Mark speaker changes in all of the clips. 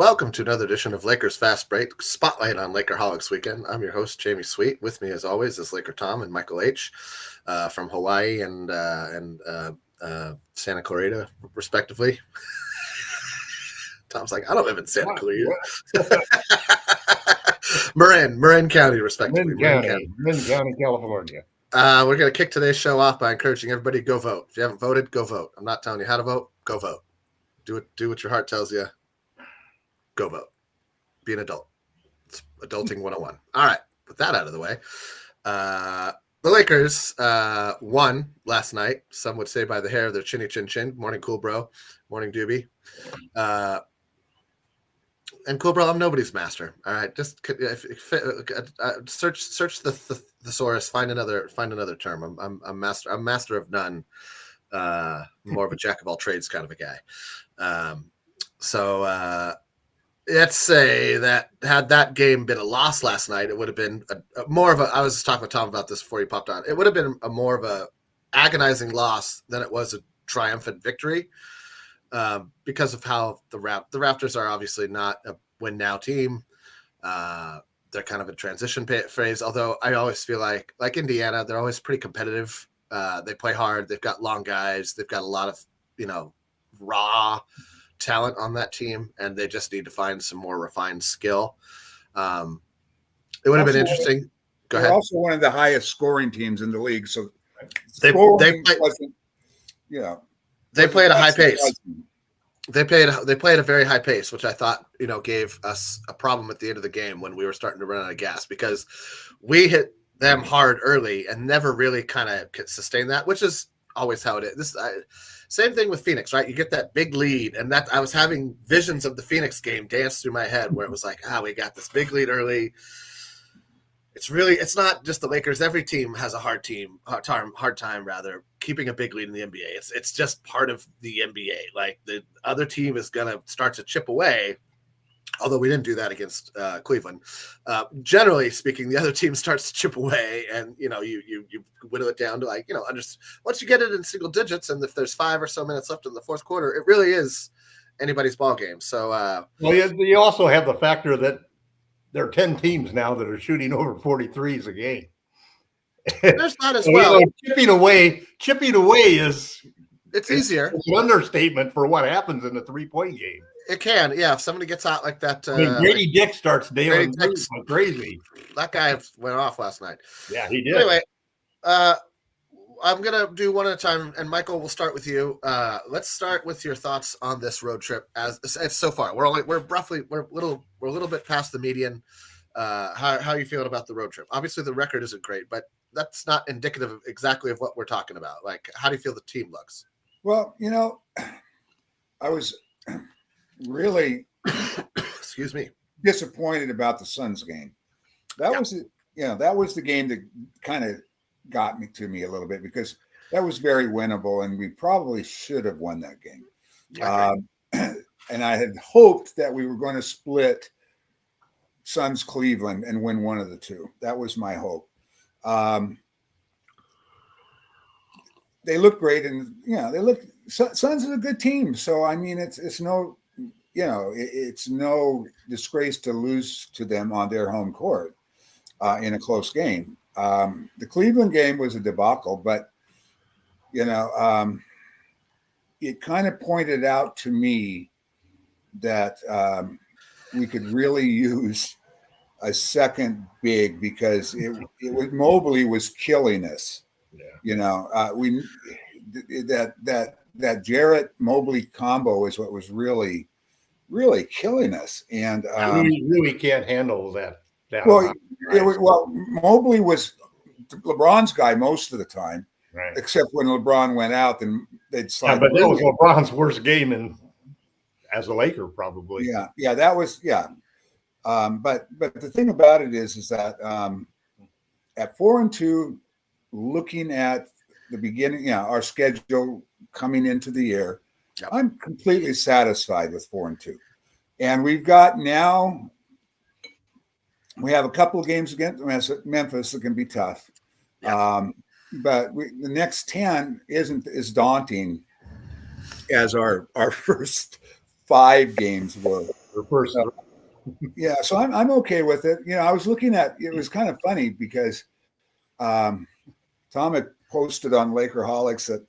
Speaker 1: Welcome to another edition of Lakers Fast Break Spotlight on Lakerholics Weekend. I'm your host, Jamie Sweet. With me, as always, is Laker Tom and Michael H. From Hawaii and Santa Clarita, respectively. Tom's like, I don't live in Santa Clarita. Marin County, respectively.
Speaker 2: Marin County, California.
Speaker 1: We're going to kick today's show off by encouraging everybody to go vote. If you haven't voted, go vote. I'm not telling you how to vote. Go vote. Do what your heart tells you. Go vote. Be an adult. It's adulting 101. All right. With that out of the way. The Lakers won last night. Some would say by the hair of their chinny chin chin. Morning, cool bro. Morning, Doobie. And cool bro, I'm nobody's master. All right. Just search the thesaurus. Find another term. I'm master of none. More of a jack of all trades kind of a guy. Let's say that had that game been a loss last night, it would have been more of a. I was talking with Tom about this before he popped on. It would have been more of a agonizing loss than it was a triumphant victory, because of how the Raptors are obviously not a win now team. They're kind of a transition phase. Although I always feel like Indiana, they're always pretty competitive. They play hard. They've got long guys. They've got a lot of raw talent on that team, and they just need to find some more refined skill. It would have been interesting. Go ahead.
Speaker 3: They're also one of the highest scoring teams in the league, so
Speaker 1: they play at a high pace. They play at a very high pace, which I thought gave us a problem at the end of the game when we were starting to run out of gas, because we hit them hard early and never really kind of sustain that, which is always how it is. Same thing with Phoenix, right? You get that big lead, and that I was having visions of the Phoenix game dance through my head where it was like, we got this big lead early. It's not just the Lakers. Every team has a hard time keeping a big lead in the NBA. It's just part of the NBA. Like, the other team is going to start to chip away. Although we didn't do that against Cleveland. Generally speaking, the other team starts to chip away, and you whittle it down to once you get it in single digits, and if there's 5 or so minutes left in the fourth quarter, it really is anybody's ball game. So,
Speaker 2: you also have the factor that there are 10 teams now that are shooting over 43s a game.
Speaker 1: There's that as well.
Speaker 2: Chipping away is
Speaker 1: easier.
Speaker 2: It's an understatement for what happens in a 3-point game.
Speaker 1: It can, yeah. If somebody gets out like that,
Speaker 2: Grady Dick starts nailing crazy.
Speaker 1: That guy went off last night.
Speaker 2: Yeah, he did.
Speaker 1: Anyway, I'm gonna do one at a time, and Michael, we'll start with you. Let's start with your thoughts on this road trip. As so far, we're a little bit past the median. How are you feeling about the road trip? Obviously, the record isn't great, but that's not indicative of exactly of what we're talking about. Like, how do you feel the team looks?
Speaker 3: Well, I was really
Speaker 1: excuse me,
Speaker 3: disappointed about the Suns game. That was the game that kind of got me a little bit, because that was very winnable, and we probably should have won that game. And I had hoped that we were going to split Suns Cleveland and win one of the two. That was my hope. They look great, and Suns is a good team. So I mean, it's no disgrace to lose to them on their home court in a close game. The Cleveland game was a debacle, but it kind of pointed out to me that we could really use a second big, because Mobley was killing us. Yeah. That Jarrett Mobley combo is what was really killing us, and
Speaker 2: we really can't handle that.
Speaker 3: Mobley was LeBron's guy most of the time,
Speaker 2: right? Except
Speaker 3: when LeBron went out, then they'd slide.
Speaker 2: Yeah, but that was LeBron's worst game as a Laker, probably.
Speaker 3: Yeah, that was. But the thing about it is that at 4-2, looking at the beginning, our schedule coming into the year, I'm completely satisfied with 4-2, and we have a couple of games against Memphis that can be tough, but the next 10 isn't as daunting as our first 5 games were.
Speaker 2: Or first.
Speaker 3: Yeah, so I'm okay with it. I was looking at it was kind of funny because Tom had posted on Lakerholics that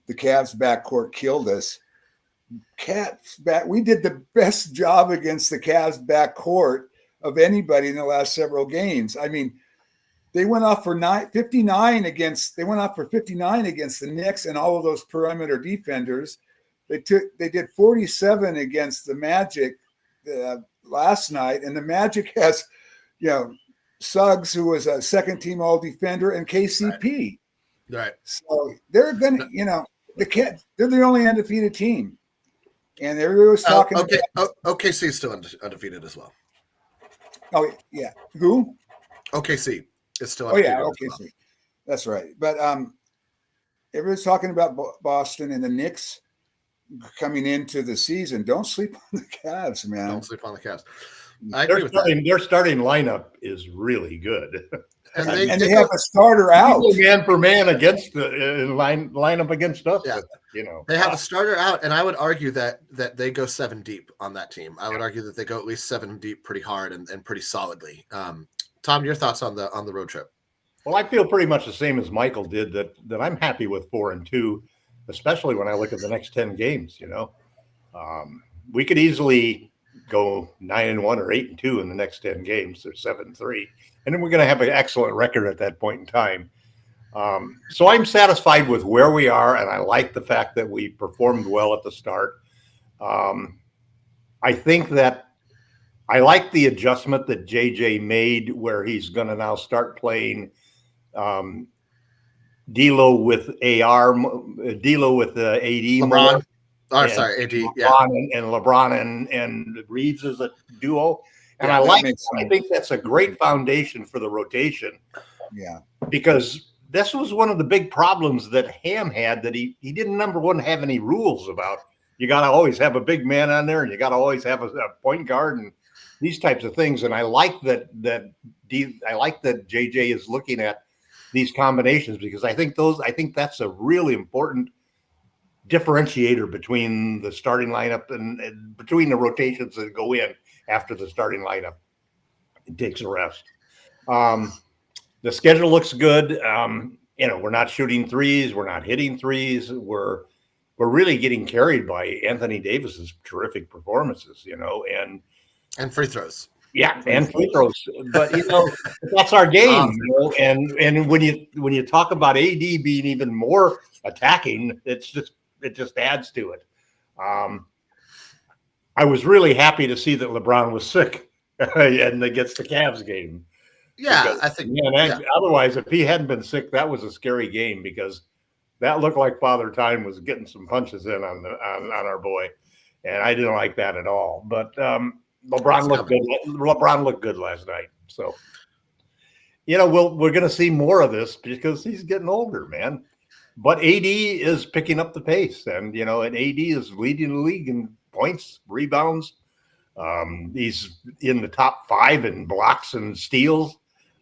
Speaker 3: the Cavs backcourt killed us. We did the best job against the Cavs backcourt of anybody in the last several games. I mean, they went off for 59 against the Knicks and all of those perimeter defenders. They did 47 against the Magic last night, and the Magic has, Suggs, who was a second team all defender, and KCP.
Speaker 1: Right.
Speaker 3: So they're gonna, they're the only undefeated team. And everybody was talking
Speaker 1: about OKC is still undefeated as well.
Speaker 3: Oh yeah. Who?
Speaker 1: OKC is still
Speaker 3: undefeated. Oh yeah, OKC. Well. That's right. But everybody's talking about Boston and the Knicks coming into the season. Don't sleep on the Cavs, man.
Speaker 1: Don't sleep on the Cavs.
Speaker 2: I agree with that. Their starting lineup is really good.
Speaker 3: And they have a starter out.
Speaker 2: Man for man against the lineup against us.
Speaker 1: Yeah.
Speaker 2: But,
Speaker 1: they have a starter out, and I would argue that they go 7 deep on that team. I would argue that they go at least 7 deep pretty hard and pretty solidly. Tom, your thoughts on the road trip?
Speaker 2: Well, I feel pretty much the same as Michael did, that I'm happy with 4-2, especially when I look at the next 10 games. We could easily go 9-1 or 8-2 in the next 10 games. They're 7-3, and then we're going to have an excellent record at that point in time. So I'm satisfied with where we are, and I like the fact that we performed well at the start. I think that I like the adjustment that JJ made, where he's going to now start playing D'Lo with AR, D'Lo with AD.
Speaker 1: LeBron. AD. Yeah.
Speaker 2: LeBron and Reeves as a duo. And I think that's a great foundation for the rotation.
Speaker 3: Yeah.
Speaker 2: Because this was one of the big problems that Ham had, that he didn't, number one, have any rules about. You got to always have a big man on there, and you got to always have a point guard and these types of things. And I like that JJ is looking at these combinations, because I think that's a really important differentiator between the starting lineup and between the rotations that go in after the starting lineup. It takes a rest. The schedule looks good. We're not shooting threes. We're not hitting threes. We're really getting carried by Anthony Davis's terrific performances,
Speaker 1: and free throws.
Speaker 2: Yeah, and free throws. But that's our game. And when you talk about AD being even more attacking, it just adds to it. I was really happy to see that LeBron was sick and against the Cavs game.
Speaker 1: Yeah,
Speaker 2: because,
Speaker 1: I think.
Speaker 2: Otherwise, if he hadn't been sick, that was a scary game, because that looked like Father Time was getting some punches in on our boy, and I didn't like that at all. But LeBron looked good. LeBron looked good last night. So, we're going to see more of this because he's getting older, man. But AD is picking up the pace, and and AD is leading the league in points, rebounds. He's in the top 5 in blocks and steals.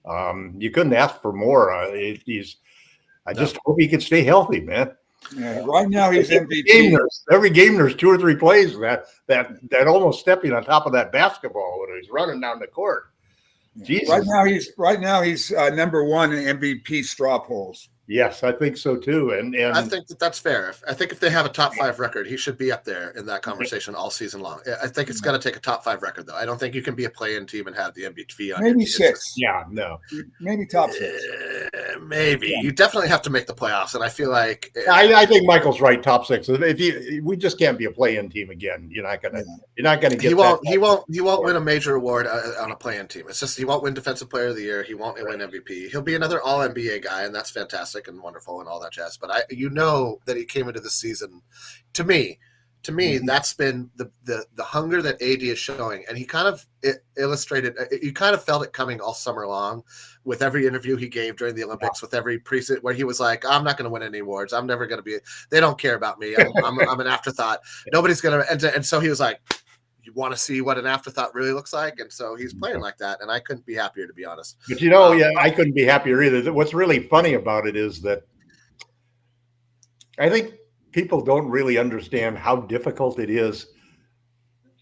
Speaker 2: You couldn't ask for more. I just hope he can stay healthy, man.
Speaker 3: Yeah, right now he's MVP.
Speaker 2: Every game there's 2 or 3 plays that almost stepping on top of that basketball when he's running down the court. Jesus.
Speaker 3: Right now he's number 1 in MVP straw polls.
Speaker 2: Yes, I think so too, and
Speaker 1: I think that's fair. I think if they have a top 5 record, he should be up there in that conversation all season long. I think it's going to take a top 5 record, though. I don't think you can be a play-in team and have the MVP on.
Speaker 3: Maybe 6.
Speaker 2: Yeah, no,
Speaker 3: maybe top 6.
Speaker 1: Maybe you definitely have to make the playoffs, and I feel like
Speaker 2: I think Michael's right. Top 6. We just can't be a play-in team again. You're not gonna get.
Speaker 1: He won't win a major award on a play-in team. It's just he won't win Defensive Player of the Year. He won't win MVP. He'll be another All NBA guy, and that's fantastic and wonderful and all that jazz. But that he came into the season. To me, that's been the hunger that AD is showing, and he kind of illustrated. You kind of felt it coming all summer long, with every interview he gave during the Olympics, with every preset where he was like, "I'm not going to win any awards. I'm never going to be. They don't care about me. I'm an afterthought. Nobody's going to." And so he was like, "You want to see what an afterthought really looks like?" And so he's playing like that, and I couldn't be happier, to be honest.
Speaker 2: But I couldn't be happier either. What's really funny about it is that I think people don't really understand how difficult it is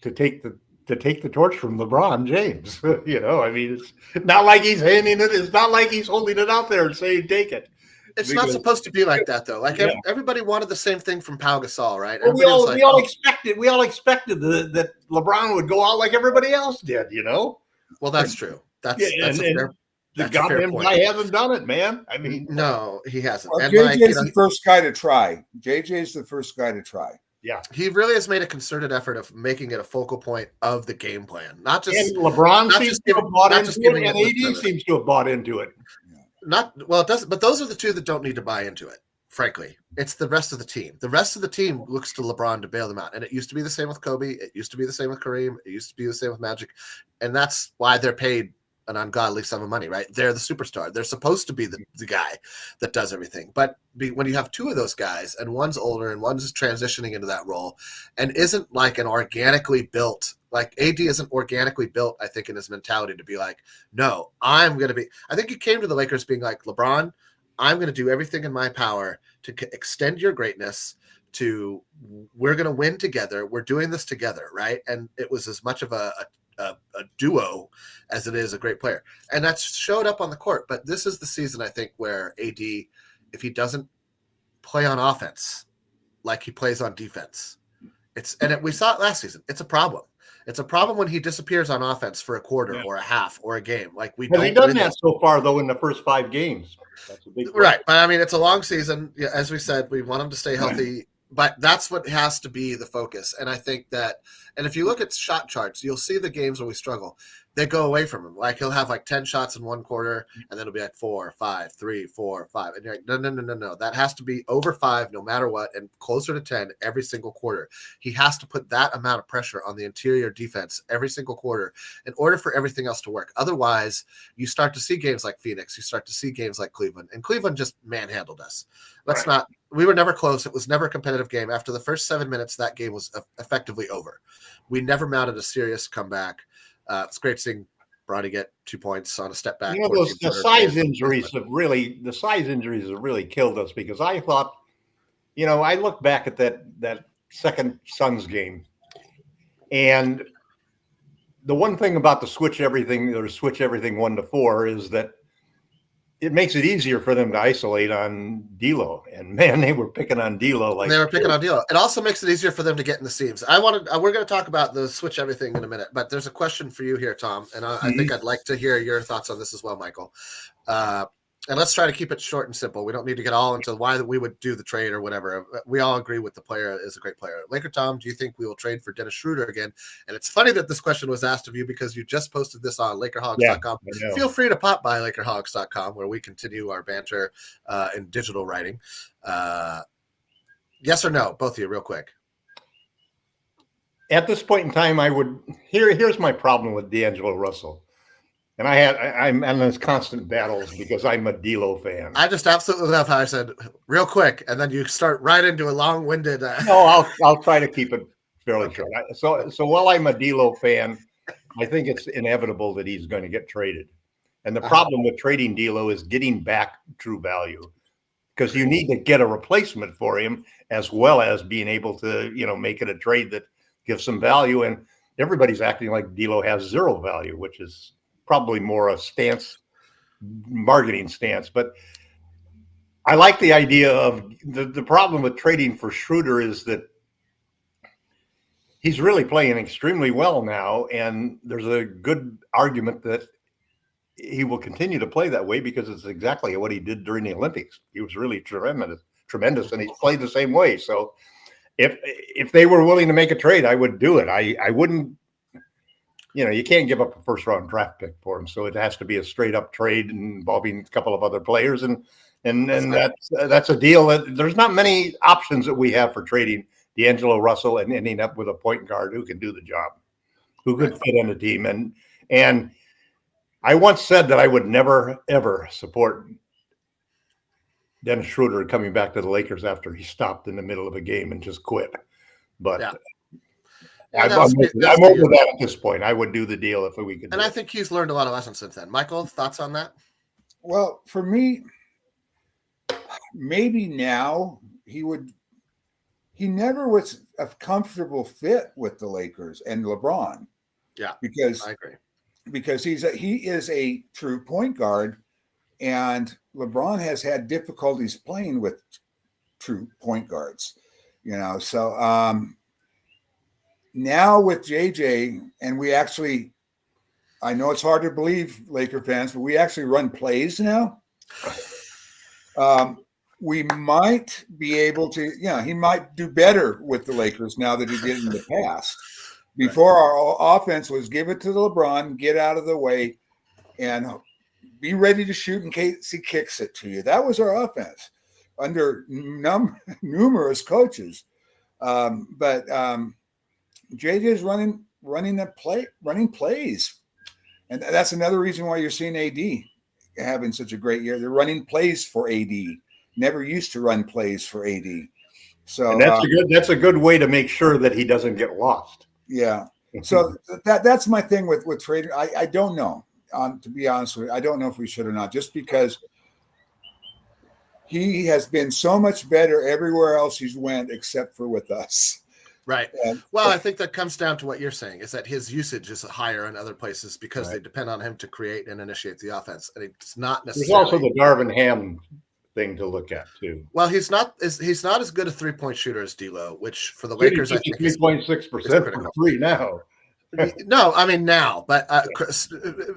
Speaker 2: to take to take the torch from LeBron James. I mean, it's not like he's handing it. It's not like he's holding it out there and saying, take it.
Speaker 1: It's not supposed to be like that, though. Like
Speaker 2: Yeah.
Speaker 1: everybody wanted the same thing from Pau Gasol, right?
Speaker 2: Well,
Speaker 1: Everybody was like,
Speaker 2: we all expected that LeBron would go out like everybody else did,
Speaker 1: Well, that's true. That's
Speaker 2: the goddamn guy hasn't done it, man. I mean,
Speaker 1: no, he hasn't.
Speaker 3: Well,
Speaker 1: And
Speaker 3: JJ's the first guy to try. JJ's the first guy to try.
Speaker 2: Yeah,
Speaker 1: he really has made a concerted effort of making it a focal point of the game plan, not just.
Speaker 2: And LeBron seems to have bought into it, and AD seems to have bought into it.
Speaker 1: It doesn't. But those are the two that don't need to buy into it. Frankly, it's the rest of the team. The rest of the team looks to LeBron to bail them out, and it used to be the same with Kobe. It used to be the same with Kareem. It used to be the same with Magic, and that's why they're paid an ungodly sum of money, right? They're the superstar. They're supposed to be the guy that does everything. But when you have two of those guys and one's older and one's transitioning into that role and isn't like an organically built, like AD isn't organically built, I think, in his mentality to be like, no, I think he came to the Lakers being like, LeBron, I'm going to do everything in my power to extend your greatness we're going to win together. We're doing this together. Right. And it was as much of a duo as it is a great player, and that's showed up on the court. But this is the season, I think, where AD, if he doesn't play on offense like he plays on defense, we saw it last season. It's a problem. It's a problem when he disappears on offense for a quarter or a half or a game. Like
Speaker 2: has he done that so far though in the first 5 games? That's a big problem.
Speaker 1: Right, but I mean, it's a long season. Yeah, as we said, we want him to stay healthy. But that's what has to be the focus. And I think that, and if you look at shot charts, you'll see the games where we struggle. They go away from him. Like he'll have like 10 shots in one quarter, and then it'll be like 4, 5, 3, 4, 5. And you're like, no. That has to be over 5 no matter what, and closer to 10 every single quarter. He has to put that amount of pressure on the interior defense every single quarter in order for everything else to work. Otherwise, you start to see games like Phoenix. You start to see games like Cleveland. And Cleveland just manhandled us. We were never close. It was never a competitive game. After the first 7 minutes, that game was effectively over. We never mounted a serious comeback. It's great seeing Bronny get 2 points on a step back.
Speaker 2: The size injuries have really killed us, because I thought, I look back at that second Suns game, and the one thing about the switch everything 1 to 4 is that it makes it easier for them to isolate on D'Lo, and man, they were picking on D'Lo.
Speaker 1: It also makes it easier for them to get in the seams. We're going to talk about the switch everything in a minute, but there's a question for you here, Tom, and I think I'd like to hear your thoughts on this as well, Michael. And let's try to keep it short and simple. We don't need to get all into why we would do the trade or whatever. We all agree with the player is a great player. Laker Tom, do you think we will trade for Dennis Schroeder again? And it's funny that this question was asked of you because you just posted this on Lakerholics.com.
Speaker 2: Yeah,
Speaker 1: feel free to pop by Lakerholics.com, where we continue our banter in digital writing. Yes or no, both of you, real quick.
Speaker 2: At this point in time, I would. Here's my problem with D'Angelo Russell. And I'm in those constant battles because I'm a D'Lo fan.
Speaker 1: I just absolutely love how I said real quick, and then you start right into a long-winded.
Speaker 2: No, I'll try to keep it fairly short. So while I'm a D'Lo fan, I think it's inevitable that he's going to get traded. And the problem with trading D'Lo is getting back true value, because you need to get a replacement for him as well as being able to, make it a trade that gives some value. And everybody's acting like D'Lo has zero value, which is probably more a marketing stance. But I like the idea of the problem with trading for Schroeder is that he's really playing extremely well now. And there's a good argument that he will continue to play that way because it's exactly what he did during the Olympics. He was really tremendous, and he's played the same way. So if they were willing to make a trade, I would do it. I wouldn't. You can't give up a first-round draft pick for him, so it has to be a straight-up trade involving a couple of other players, and that's a deal that there's not many options that we have for trading D'Angelo Russell and ending up with a point guard who can do the job, who could fit on the team. And I once said that I would never ever support Dennis Schroeder coming back to the Lakers after he stopped in the middle of a game and just quit, but. Yeah. I'm over that at this point. I would do the deal if we could.
Speaker 1: And I think he's learned a lot of lessons since then. Michael, thoughts on that?
Speaker 3: Well, for me, maybe now he never was a comfortable fit with the Lakers and LeBron.
Speaker 1: Yeah,
Speaker 3: because
Speaker 1: I agree.
Speaker 3: he is a true point guard, and LeBron has had difficulties playing with true point guards. So now with JJ, and I know it's hard to believe, Laker fans, but we actually run plays now. We might be able to, he might do better with the Lakers now that he did in the past. Before, our offense was give it to LeBron, get out of the way, and be ready to shoot in case he kicks it to you. That was our offense under numerous coaches. But JJ is running plays, and that's another reason why you're seeing AD having such a great year. They're running plays for AD. Never used to run plays for AD. So
Speaker 2: and that's a good way to make sure that he doesn't get lost.
Speaker 3: Yeah. So that's my thing with trading. I don't know. To be honest with you, I don't know if we should or not, just because he has been so much better everywhere else he's went except for with us.
Speaker 1: Right. Well, I think that comes down to what you're saying, is that his usage is higher in other places because they depend on him to create and initiate the offense. And it's not necessarily.
Speaker 2: There's also the Darvin Ham thing to look at too.
Speaker 1: Well, he's not as good a 3-point shooter as D'Lo, which for the Lakers, I think
Speaker 2: 3.6% from 3 now.
Speaker 1: No, I mean now, but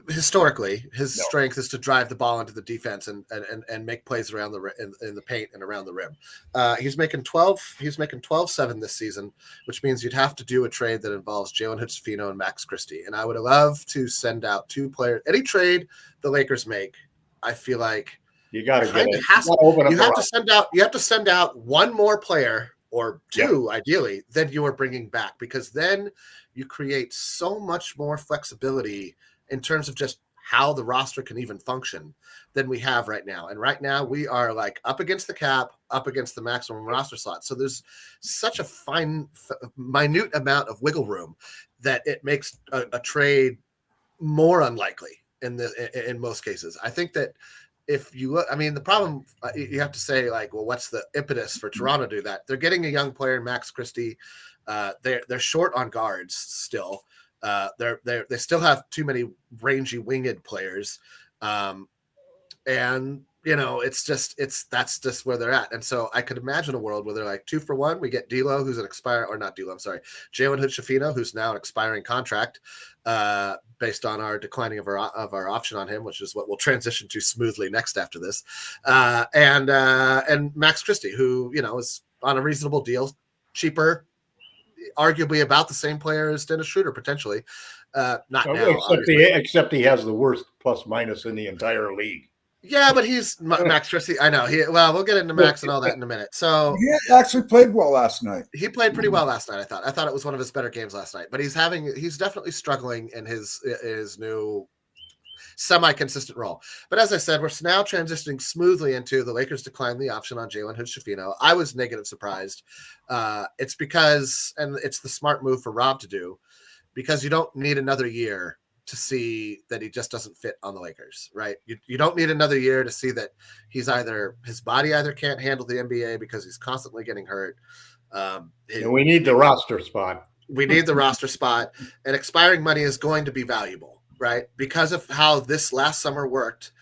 Speaker 1: historically, his strength is to drive the ball into the defense and make plays around in the paint and around the rim. He's making 12-7 this season, which means you'd have to do a trade that involves Jalen Hood-Schifino and Max Christie. And I would love to send out 2 players. Any trade the Lakers make, I feel like
Speaker 2: you got to get it.
Speaker 1: You have to send out one more player or 2, ideally, than you are bringing back, because then you create so much more flexibility in terms of just how the roster can even function than we have right now. And right now we are like up against the cap, up against the maximum roster slot. So there's such a minute amount of wiggle room that it makes a trade more unlikely in most cases. I think that if you look, I mean, the problem you have to say, like, well, what's the impetus for Toronto to do that? They're getting a young player, Max Christie. They're short on guards still. They still have too many rangy winged players, and that's just where they're at. And so I could imagine a world where they're like 2 for 1. We get D'Lo, who's an Jalen Hood-Schifino, who's now an expiring contract, based on our declining of our option on him, which is what we'll transition to smoothly next after this, and Max Christie, who is on a reasonable deal, cheaper, arguably about the same player as Dennis Schroeder potentially. Not now,
Speaker 2: except he has the worst plus minus in the entire league.
Speaker 1: Yeah, but he's Max Christie. I know. We'll get into Max and all that in a minute. So
Speaker 3: he actually played well last night.
Speaker 1: He played pretty well last night. I thought it was one of his better games last night. But he's definitely struggling in his new semi-consistent role. But as I said, we're now transitioning smoothly into the Lakers decline the option on Jalen Hood-Schifino. I was negative surprised. It's because, and it's the smart move for Rob to do, because you don't need another year to see that he just doesn't fit on the Lakers, right? You don't need another year to see that his body either can't handle the NBA because he's constantly getting hurt.
Speaker 2: And we need the roster spot.
Speaker 1: We need the roster spot, and expiring money is going to be valuable, right? Because of how this last summer worked,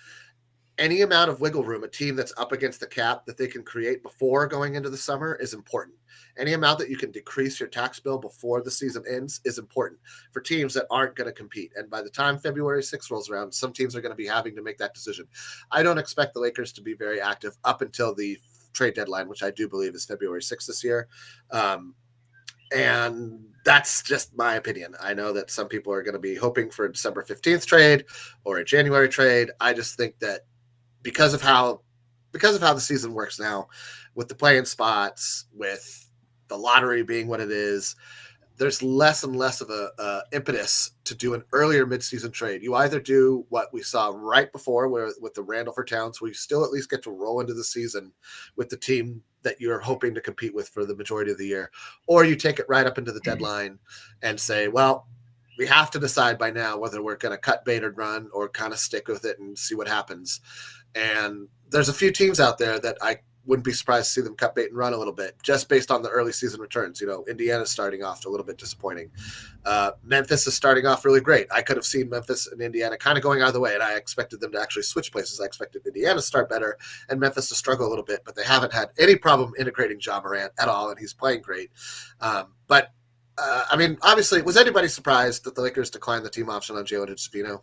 Speaker 1: any amount of wiggle room a team that's up against the cap that they can create before going into the summer is important. Any amount that you can decrease your tax bill before the season ends is important for teams that aren't going to compete. And by the time February 6th rolls around, some teams are going to be having to make that decision. I don't expect the Lakers to be very active up until the trade deadline, which I do believe is February 6th this year. And that's just my opinion. I know that some people are going to be hoping for a December 15th trade or a January trade. I just think that because of how the season works now, with the play-in spots, with the lottery being what it is, there's less and less of a impetus to do an earlier midseason trade. You either do what we saw right before, where with the Randall for Towns, where you still at least get to roll into the season with the team that you're hoping to compete with for the majority of the year, or you take it right up into the deadline and say, well, we have to decide by now whether we're going to cut bait or run or kind of stick with it and see what happens. And there's a few teams out there that I wouldn't be surprised to see them cut bait and run a little bit, just based on the early season returns. Indiana's starting off a little bit disappointing. Memphis is starting off really great. I could have seen Memphis and Indiana kind of going either way, and I expected them to actually switch places. I expected Indiana to start better and Memphis to struggle a little bit, but they haven't had any problem integrating Ja Morant at all, and he's playing great. Obviously, was anybody surprised that the Lakers declined the team option on Jalen Hood-Schifino?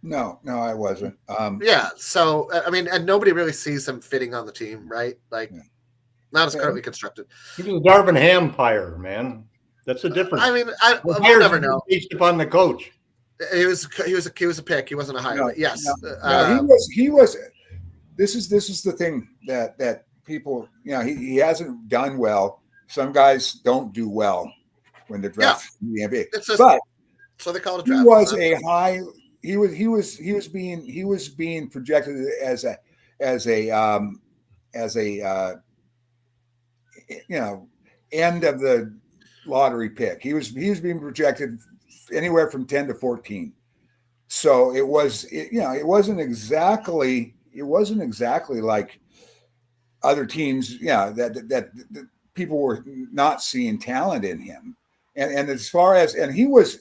Speaker 3: No, I wasn't.
Speaker 1: Yeah. So, and nobody really sees him fitting on the team, right? Not as currently constructed.
Speaker 2: He was a Darvin Ham hire, man. That's the difference.
Speaker 1: We'll never know.
Speaker 2: Based upon the coach.
Speaker 1: He was a pick. He wasn't a hire.
Speaker 3: No,
Speaker 1: yes.
Speaker 3: He was. This is the thing that people, he hasn't done well. Some guys don't do well when they're drafted in the NBA.
Speaker 1: So they call it a draft.
Speaker 3: He was a high. He was being projected as a end of the lottery pick. He was being projected anywhere from 10 to 14. So it wasn't exactly like other teams, that people were not seeing talent in him. And as far as, and he was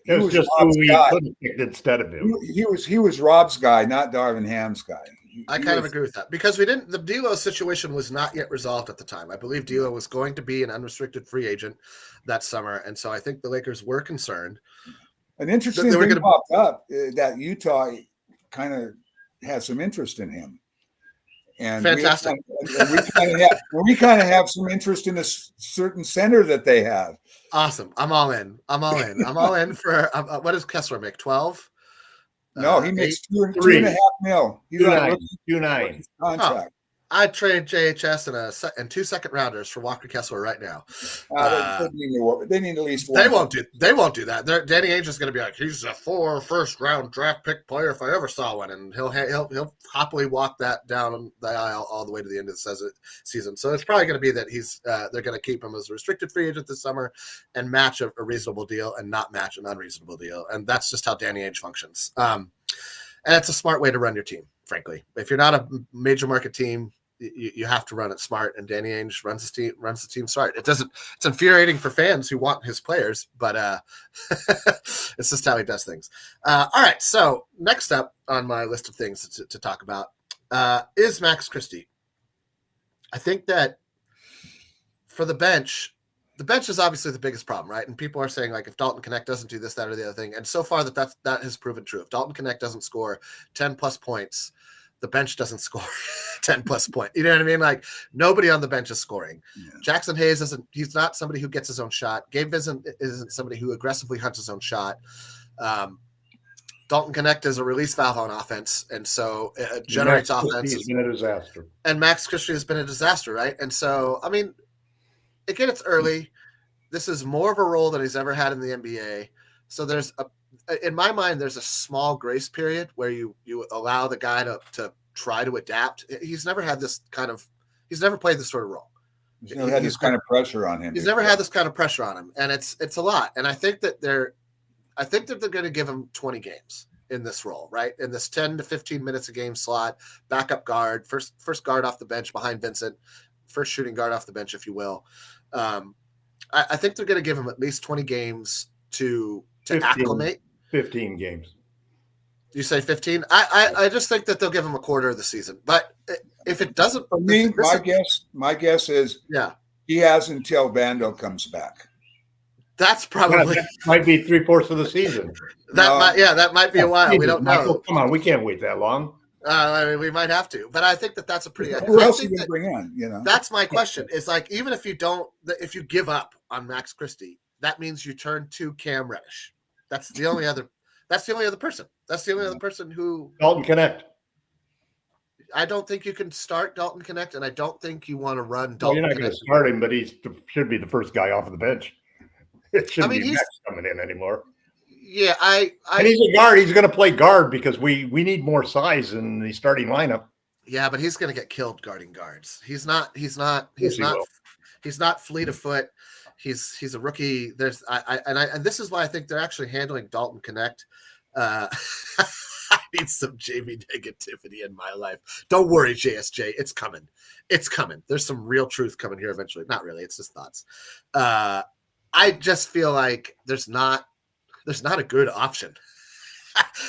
Speaker 2: just who we could have picked instead of him.
Speaker 3: He was Rob's guy, not Darvin Ham's guy.
Speaker 1: I kind of agree with that because the D'Lo situation was not yet resolved at the time. I believe D'Lo was going to be an unrestricted free agent that summer, and so I think the Lakers were concerned.
Speaker 3: An interesting thing popped up that Utah kind of has some interest in him. And
Speaker 1: fantastic.
Speaker 3: We kind of have some interest in a certain center that they have.
Speaker 1: Awesome. I'm all in. I'm all in for what does Kessler make? 12?
Speaker 3: No, he makes $2.5 million. He's on a rookie contract.
Speaker 1: I'd trade JHS and 2 second rounders for Walker Kessler right now.
Speaker 3: They need at least one.
Speaker 1: They won't do that. Danny Ainge is going to be like, he's a 4 first-round draft pick player if I ever saw one, and he'll happily walk that down the aisle all the way to the end of the season. So it's probably going to be that they're going to keep him as a restricted free agent this summer and match a reasonable deal and not match an unreasonable deal, and that's just how Danny Ainge functions. And it's a smart way to run your team, frankly. If you're not a major market team, you have to run it smart, and Danny Ainge runs the team smart. It's infuriating for fans who want his players, but it's just how he does things. All right, so next up on my list of things to talk about is Max Christie. I think that for the bench is obviously the biggest problem, right? And people are saying, like, if Dalton Connect doesn't do this, that, or the other thing, and so far that has proven true. If Dalton Connect doesn't score 10 plus points, the bench doesn't score 10 plus points. You know what I mean? Like, nobody on the bench is scoring. Yeah. Jackson Hayes he's not somebody who gets his own shot. Gabe isn't somebody who aggressively hunts his own shot. Dalton Connect is a release valve on offense, and so it generates offense.
Speaker 2: He's been a disaster.
Speaker 1: And Max Christie has been a disaster, right? And so, again, it's early. This is more of a role than he's ever had in the NBA. So in my mind, there's a small grace period where you allow the guy to try to adapt. He's never had he's never played this sort of role.
Speaker 3: He's never had this kind of pressure on him.
Speaker 1: He's never had this kind of pressure on him. And it's a lot. And I think that they're going to give him 20 games in this role, right? In this 10 to 15 minutes a game slot, backup guard, first guard off the bench behind Vincent, first shooting guard off the bench, if you will. I think they're going to give him at least 20 games to 15, acclimate.
Speaker 2: 15 games.
Speaker 1: You say 15? I just think that they'll give him a quarter of the season. But if it doesn't,
Speaker 3: for me, my guess is he has until Vando comes back.
Speaker 1: That's probably
Speaker 2: that might be 3/4 of the season.
Speaker 1: That might be a while. We don't know.
Speaker 2: Come on, we can't wait that long.
Speaker 1: We might have to, but I think that's a pretty.
Speaker 3: Who else are you going to bring in?
Speaker 1: That's my question. Is like, even if you give up on Max Christie, that means you turn to Cam Reddish. That's the only other person. That's the only other person who
Speaker 2: Dalton Connect.
Speaker 1: I don't think you can start Dalton Connect, and I don't think you want to run Dalton.
Speaker 2: You're not going to start him, but he should be the first guy off of the bench. It shouldn't be Max coming in anymore.
Speaker 1: Yeah,
Speaker 2: and he's a guard. He's going to play guard because we need more size in the starting lineup.
Speaker 1: Yeah, but he's going to get killed guarding guards. He's not fleet of foot. He's a rookie. And this is why I think they're actually handling Dalton Connect. I need some JV negativity in my life. Don't worry, JSJ. It's coming. It's coming. There's some real truth coming here eventually. Not really. It's just thoughts. I just feel like there's not a good option.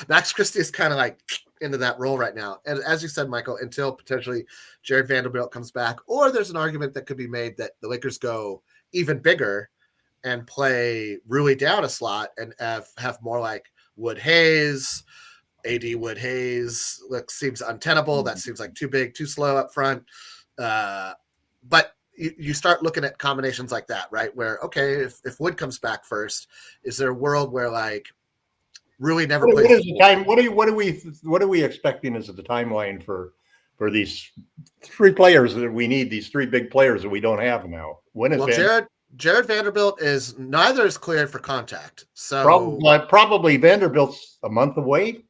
Speaker 1: Max Christie is kind of like into that role right now. And as you said, Michael, until potentially Jared Vanderbilt comes back, or there's an argument that could be made that the Lakers go even bigger and play Rui down a slot and have more like Wood Hayes, AD Wood Hayes. Seems untenable. That seems like too big, too slow up front. But you start looking at combinations like that, right? Where, okay, if Wood comes back first, is there a world where like Rui never plays?
Speaker 2: What is the time? What are we expecting as the timeline for these three players that we need? These three big players that we don't have now. When is
Speaker 1: Jared Vanderbilt is neither is cleared for contact. So
Speaker 2: probably Vanderbilt's a month away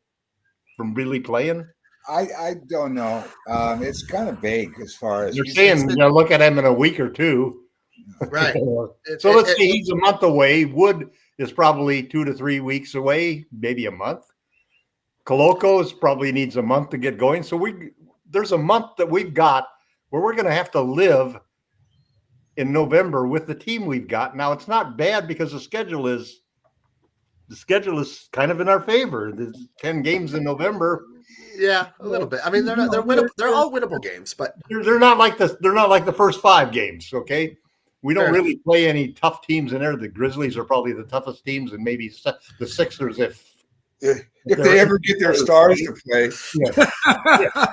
Speaker 2: from really playing.
Speaker 3: I don't know. It's kind of vague as far as
Speaker 2: you're saying. Look at him in a week or two,
Speaker 1: right?
Speaker 2: So let's see. He's a month away. Wood is probably 2 to 3 weeks away, maybe a month. Koloko probably needs a month to get going. So there's a month that we've got where we're going to have to live in November with the team we've got. Now it's not bad because the schedule is kind of in our favor. There's 10 games in November.
Speaker 1: Yeah, a little bit. I mean, they're winnable. They're all winnable games, but
Speaker 2: they're not like the first 5 games. Okay, we don't really play any tough teams in there. The Grizzlies are probably the toughest teams, and maybe the Sixers if
Speaker 3: they ever get their stars to play.
Speaker 2: Yeah.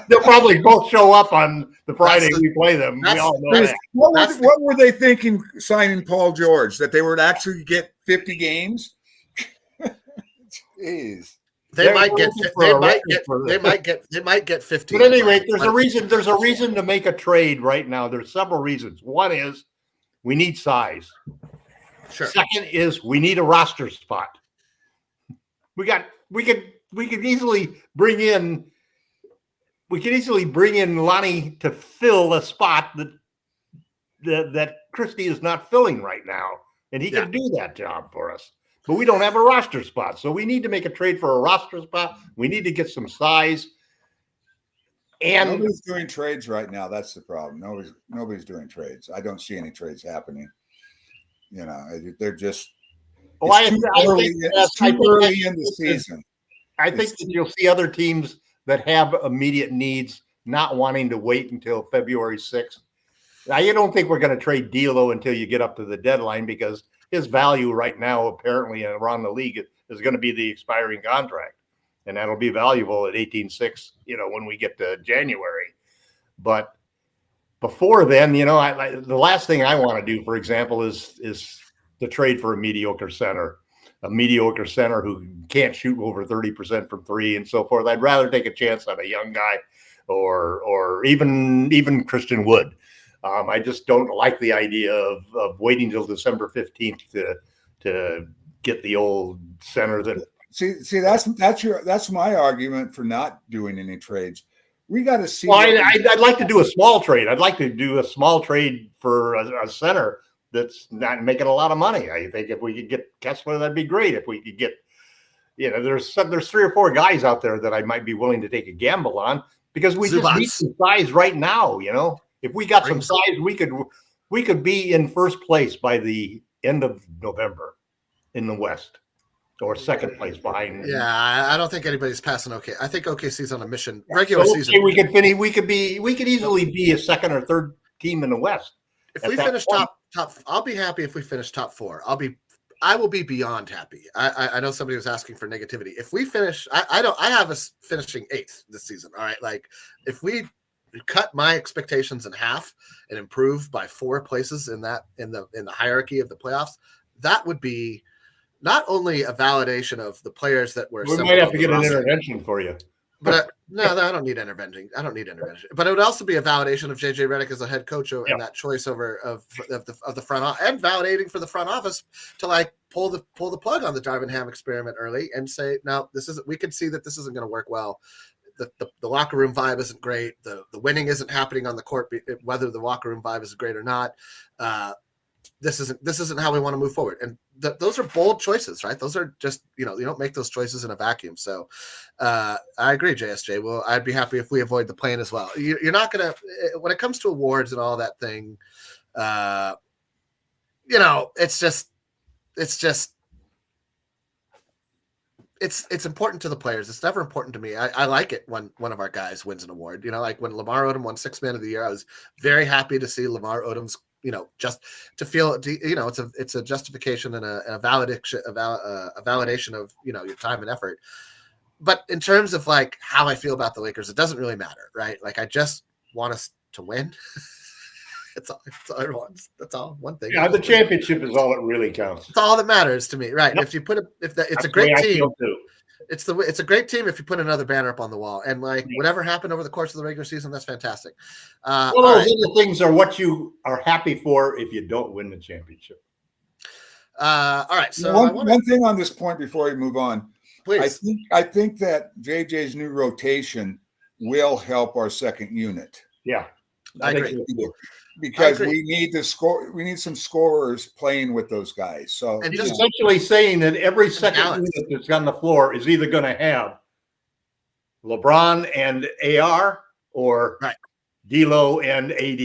Speaker 2: They'll probably both show up on the Friday we play them. We all know that.
Speaker 3: What were they thinking signing Paul George? That they would actually get 50 games? Jeez.
Speaker 1: They might get 50.
Speaker 2: But anyway, there's a reason to make a trade right now. There's several reasons. One is we need size.
Speaker 1: Sure.
Speaker 2: Second is we need a roster spot. We could easily bring in Lonnie to fill a spot that Christie is not filling right now, and he can do that job for us. But we don't have a roster spot, so we need to make a trade for a roster spot. We need to get some size. And
Speaker 3: nobody's doing trades right now. That's the problem. Nobody's doing trades. I don't see any trades happening. They're just. It's too early in the season.
Speaker 2: I think that you'll see other teams that have immediate needs not wanting to wait until February 6th. Now, you don't think we're going to trade D'Lo until you get up to the deadline because his value right now, apparently, around the league is going to be the expiring contract. And that'll be valuable at 18.6, when we get to January. But before then, the last thing I want to do, for example, is to trade for a mediocre center who can't shoot over 30% from 3 and so forth. I'd rather take a chance on a young guy or even Christian Wood. I just don't like the idea of waiting till December 15th to get the old center that.
Speaker 3: See, that's my argument for not doing any trades. We got to see.
Speaker 2: Well, I'd like to do a small trade. I'd like to do a small trade for a center that's not making a lot of money. I think if we could get Kessler, that'd be great. If we could get, there's 3 or 4 guys out there that I might be willing to take a gamble on because we just need some size right now. If we got some size, we could be in first place by the end of November in the West, or second place behind.
Speaker 1: Yeah, I don't think anybody's passing OK. I think OKC's on a mission. Regular season,
Speaker 2: we could finish. We could easily be a second or third team in the West.
Speaker 1: If we finish top, I'll be happy. If we finish top 4, I will be beyond happy. I know somebody was asking for negativity. If we finish, I have us finishing 8th this season. All right, like if we cut my expectations in half and improve by 4 places in the hierarchy of the playoffs, that would be not only a validation of the players that were.
Speaker 2: We might have to get an intervention for you.
Speaker 1: But no, I don't need intervention. But it would also be a validation of JJ Redick as a head coach and that choice of the front office, and validating for the front office to like pull the plug on the Darvin Ham experiment early and say, no, we can see that this isn't going to work well. The locker room vibe isn't great. The winning isn't happening on the court, whether the locker room vibe is great or not. this isn't how we want to move forward. And those are bold choices, right? Those are just, you don't make those choices in a vacuum. So I agree, JSJ. Well, I'd be happy if we avoid the plane as well. You're not going to, when it comes to awards and all that thing, it's important to the players. It's never important to me. I like it when one of our guys wins an award. Like when Lamar Odom won Sixth Man of the Year, I was very happy to see Lamar Odom's, just to feel, it's a justification and a validation, a validation of, your time and effort. But in terms of like how I feel about the Lakers, it doesn't really matter, right? Like I just want us to win. It's all everyone. That's all. One thing.
Speaker 2: Yeah, the championship is all that really counts.
Speaker 1: It's all that matters to me, right?
Speaker 2: Yep.
Speaker 1: If you put it's a great team. It's a great team if you put another banner up on the wall, and whatever happened over the course of the regular season, that's fantastic.
Speaker 2: Well, those other things are what you are happy for if you don't win the championship.
Speaker 1: All right. So
Speaker 3: one thing on this point before we move on,
Speaker 1: please.
Speaker 3: I think that JJ's new rotation will help our second unit.
Speaker 2: Yeah,
Speaker 1: I agree.
Speaker 3: Because we need to score. We need some scorers playing with those guys. So
Speaker 2: and just essentially saying that every second unit that's on the floor is either going to have LeBron and AR or D'Lo and AD.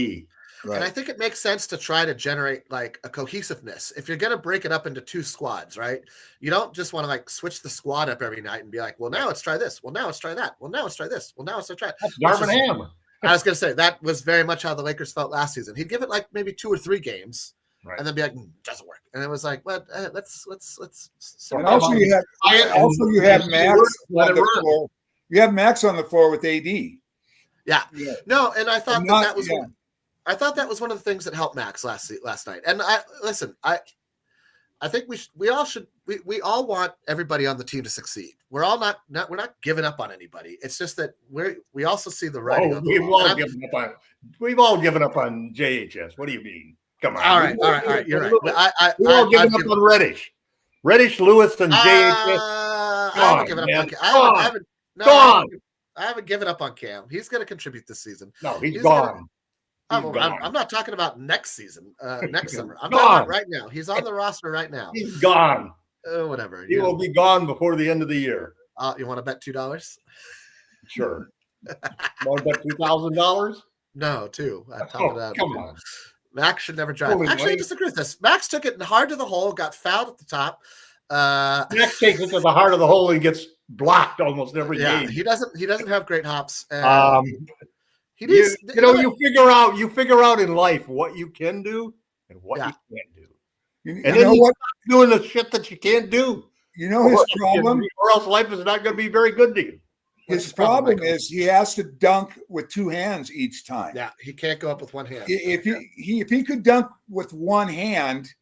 Speaker 3: Right.
Speaker 1: And I think it makes sense to try to generate like a cohesiveness. If you're going to break it up into two squads, right? You don't just want to like switch the squad up every night and be like, well, now let's try this. Well, now let's try that. Well, now let's try this. Well, now let's try it.
Speaker 2: That's Darvin Ham.
Speaker 1: I was going to say that was very much how the Lakers felt last season. He'd give it like maybe 2 or 3 games, and then be like, doesn't work. And it was like, well, let's.
Speaker 3: And also you have Max on the floor. You have Max on the floor with AD.
Speaker 1: Yeah. No, and I thought that was. I thought that was one of the things that helped Max last night. And I think we all want everybody on the team to succeed. We're all not we're not giving up on anybody. It's just that we also see the writing.
Speaker 2: We've all given up on JHS. What do you mean? Come on.
Speaker 1: All right. You're right.
Speaker 2: We've all given up on Reddish, Lewis, and JHS.
Speaker 1: I haven't given up on Cam. I haven't given up on Cam. He's going to contribute this season.
Speaker 2: No, he's gone.
Speaker 1: I'm not talking about next season, next summer. I'm talking about right now. He's on the roster right now.
Speaker 2: He's gone.
Speaker 1: Whatever.
Speaker 2: He will be gone before the end of the year.
Speaker 1: You want to bet $2?
Speaker 2: Sure. Want to bet $2,000?
Speaker 1: No, 2. I top it out.
Speaker 2: Come on.
Speaker 1: Max should never drive. Actually, I disagree with this. Max took it hard to the hole, got fouled at the top.
Speaker 2: Max takes it to the heart of the hole and gets blocked almost every game.
Speaker 1: He doesn't have great hops.
Speaker 2: He needs, you figure out in life what you can do and what you can't do. And then you stop doing the shit that you can't do.
Speaker 3: You know his problem?
Speaker 2: Or else life is not going to be very good to you.
Speaker 3: His problem is he has to dunk with 2 hands each time.
Speaker 1: Yeah, he can't go up with 1 hand.
Speaker 3: If he could dunk with 1 hand,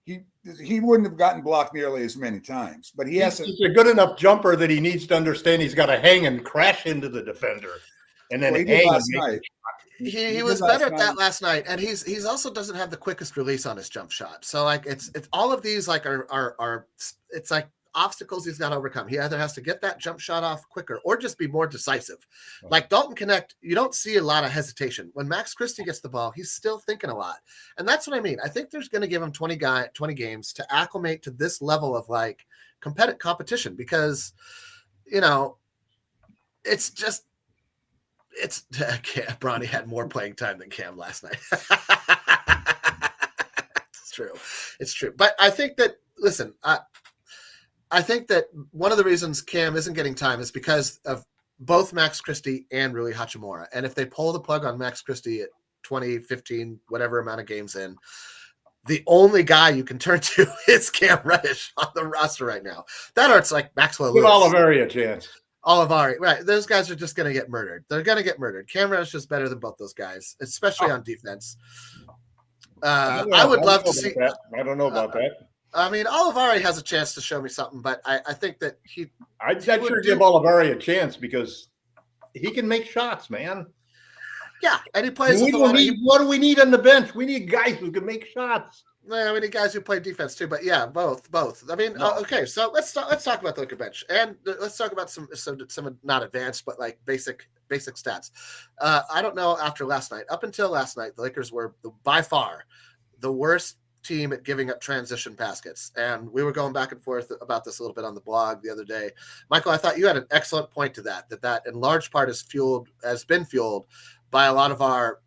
Speaker 3: he wouldn't have gotten blocked nearly as many times. But he's
Speaker 2: a good enough jumper that he needs to understand he's got to hang and crash into the defender. And then
Speaker 3: he last night.
Speaker 1: He was better at that last night, and he's also doesn't have the quickest release on his jump shot. So like it's all of these like are it's like obstacles he's got to overcome. He either has to get that jump shot off quicker or just be more decisive. Like Dalton Connect, you don't see a lot of hesitation. When Max Christie gets the ball, he's still thinking a lot, and that's what I mean. I think there's going to give him 20 games to acclimate to this level of like competition because it's just. Bronny had more playing time than Cam last night. It's true. But I think that, listen, I think that one of the reasons Cam isn't getting time is because of both Max Christie and Rui Hachimura. And if they pull the plug on Max Christie at 20, 15, whatever amount of games in, the only guy you can turn to is Cam Reddish on the roster right now. That or it's like Maxwell Lewis.
Speaker 2: Give Oliveri a chance.
Speaker 1: Olivari, right? Those guys are just going to get murdered. They're going to get murdered. Cam Reddish is better than both those guys, especially on defense. I would love to see.
Speaker 2: That. I don't know about that.
Speaker 1: I mean, Olivari has a chance to show me something, but I think that
Speaker 2: I'd sure give Olivari a chance because he can make shots, man.
Speaker 1: Yeah, and he plays.
Speaker 2: What do we need on the bench? We need guys who can make shots.
Speaker 1: Yeah, we need guys who play defense too, but yeah, both. I mean, okay, so let's talk about the Laker bench, and let's talk about some not advanced, but like basic stats. I don't know after last night. Up until last night, the Lakers were by far the worst team at giving up transition baskets. And we were going back and forth about this a little bit on the blog the other day. Michael, I thought you had an excellent point to that in large part has been fueled by a lot of our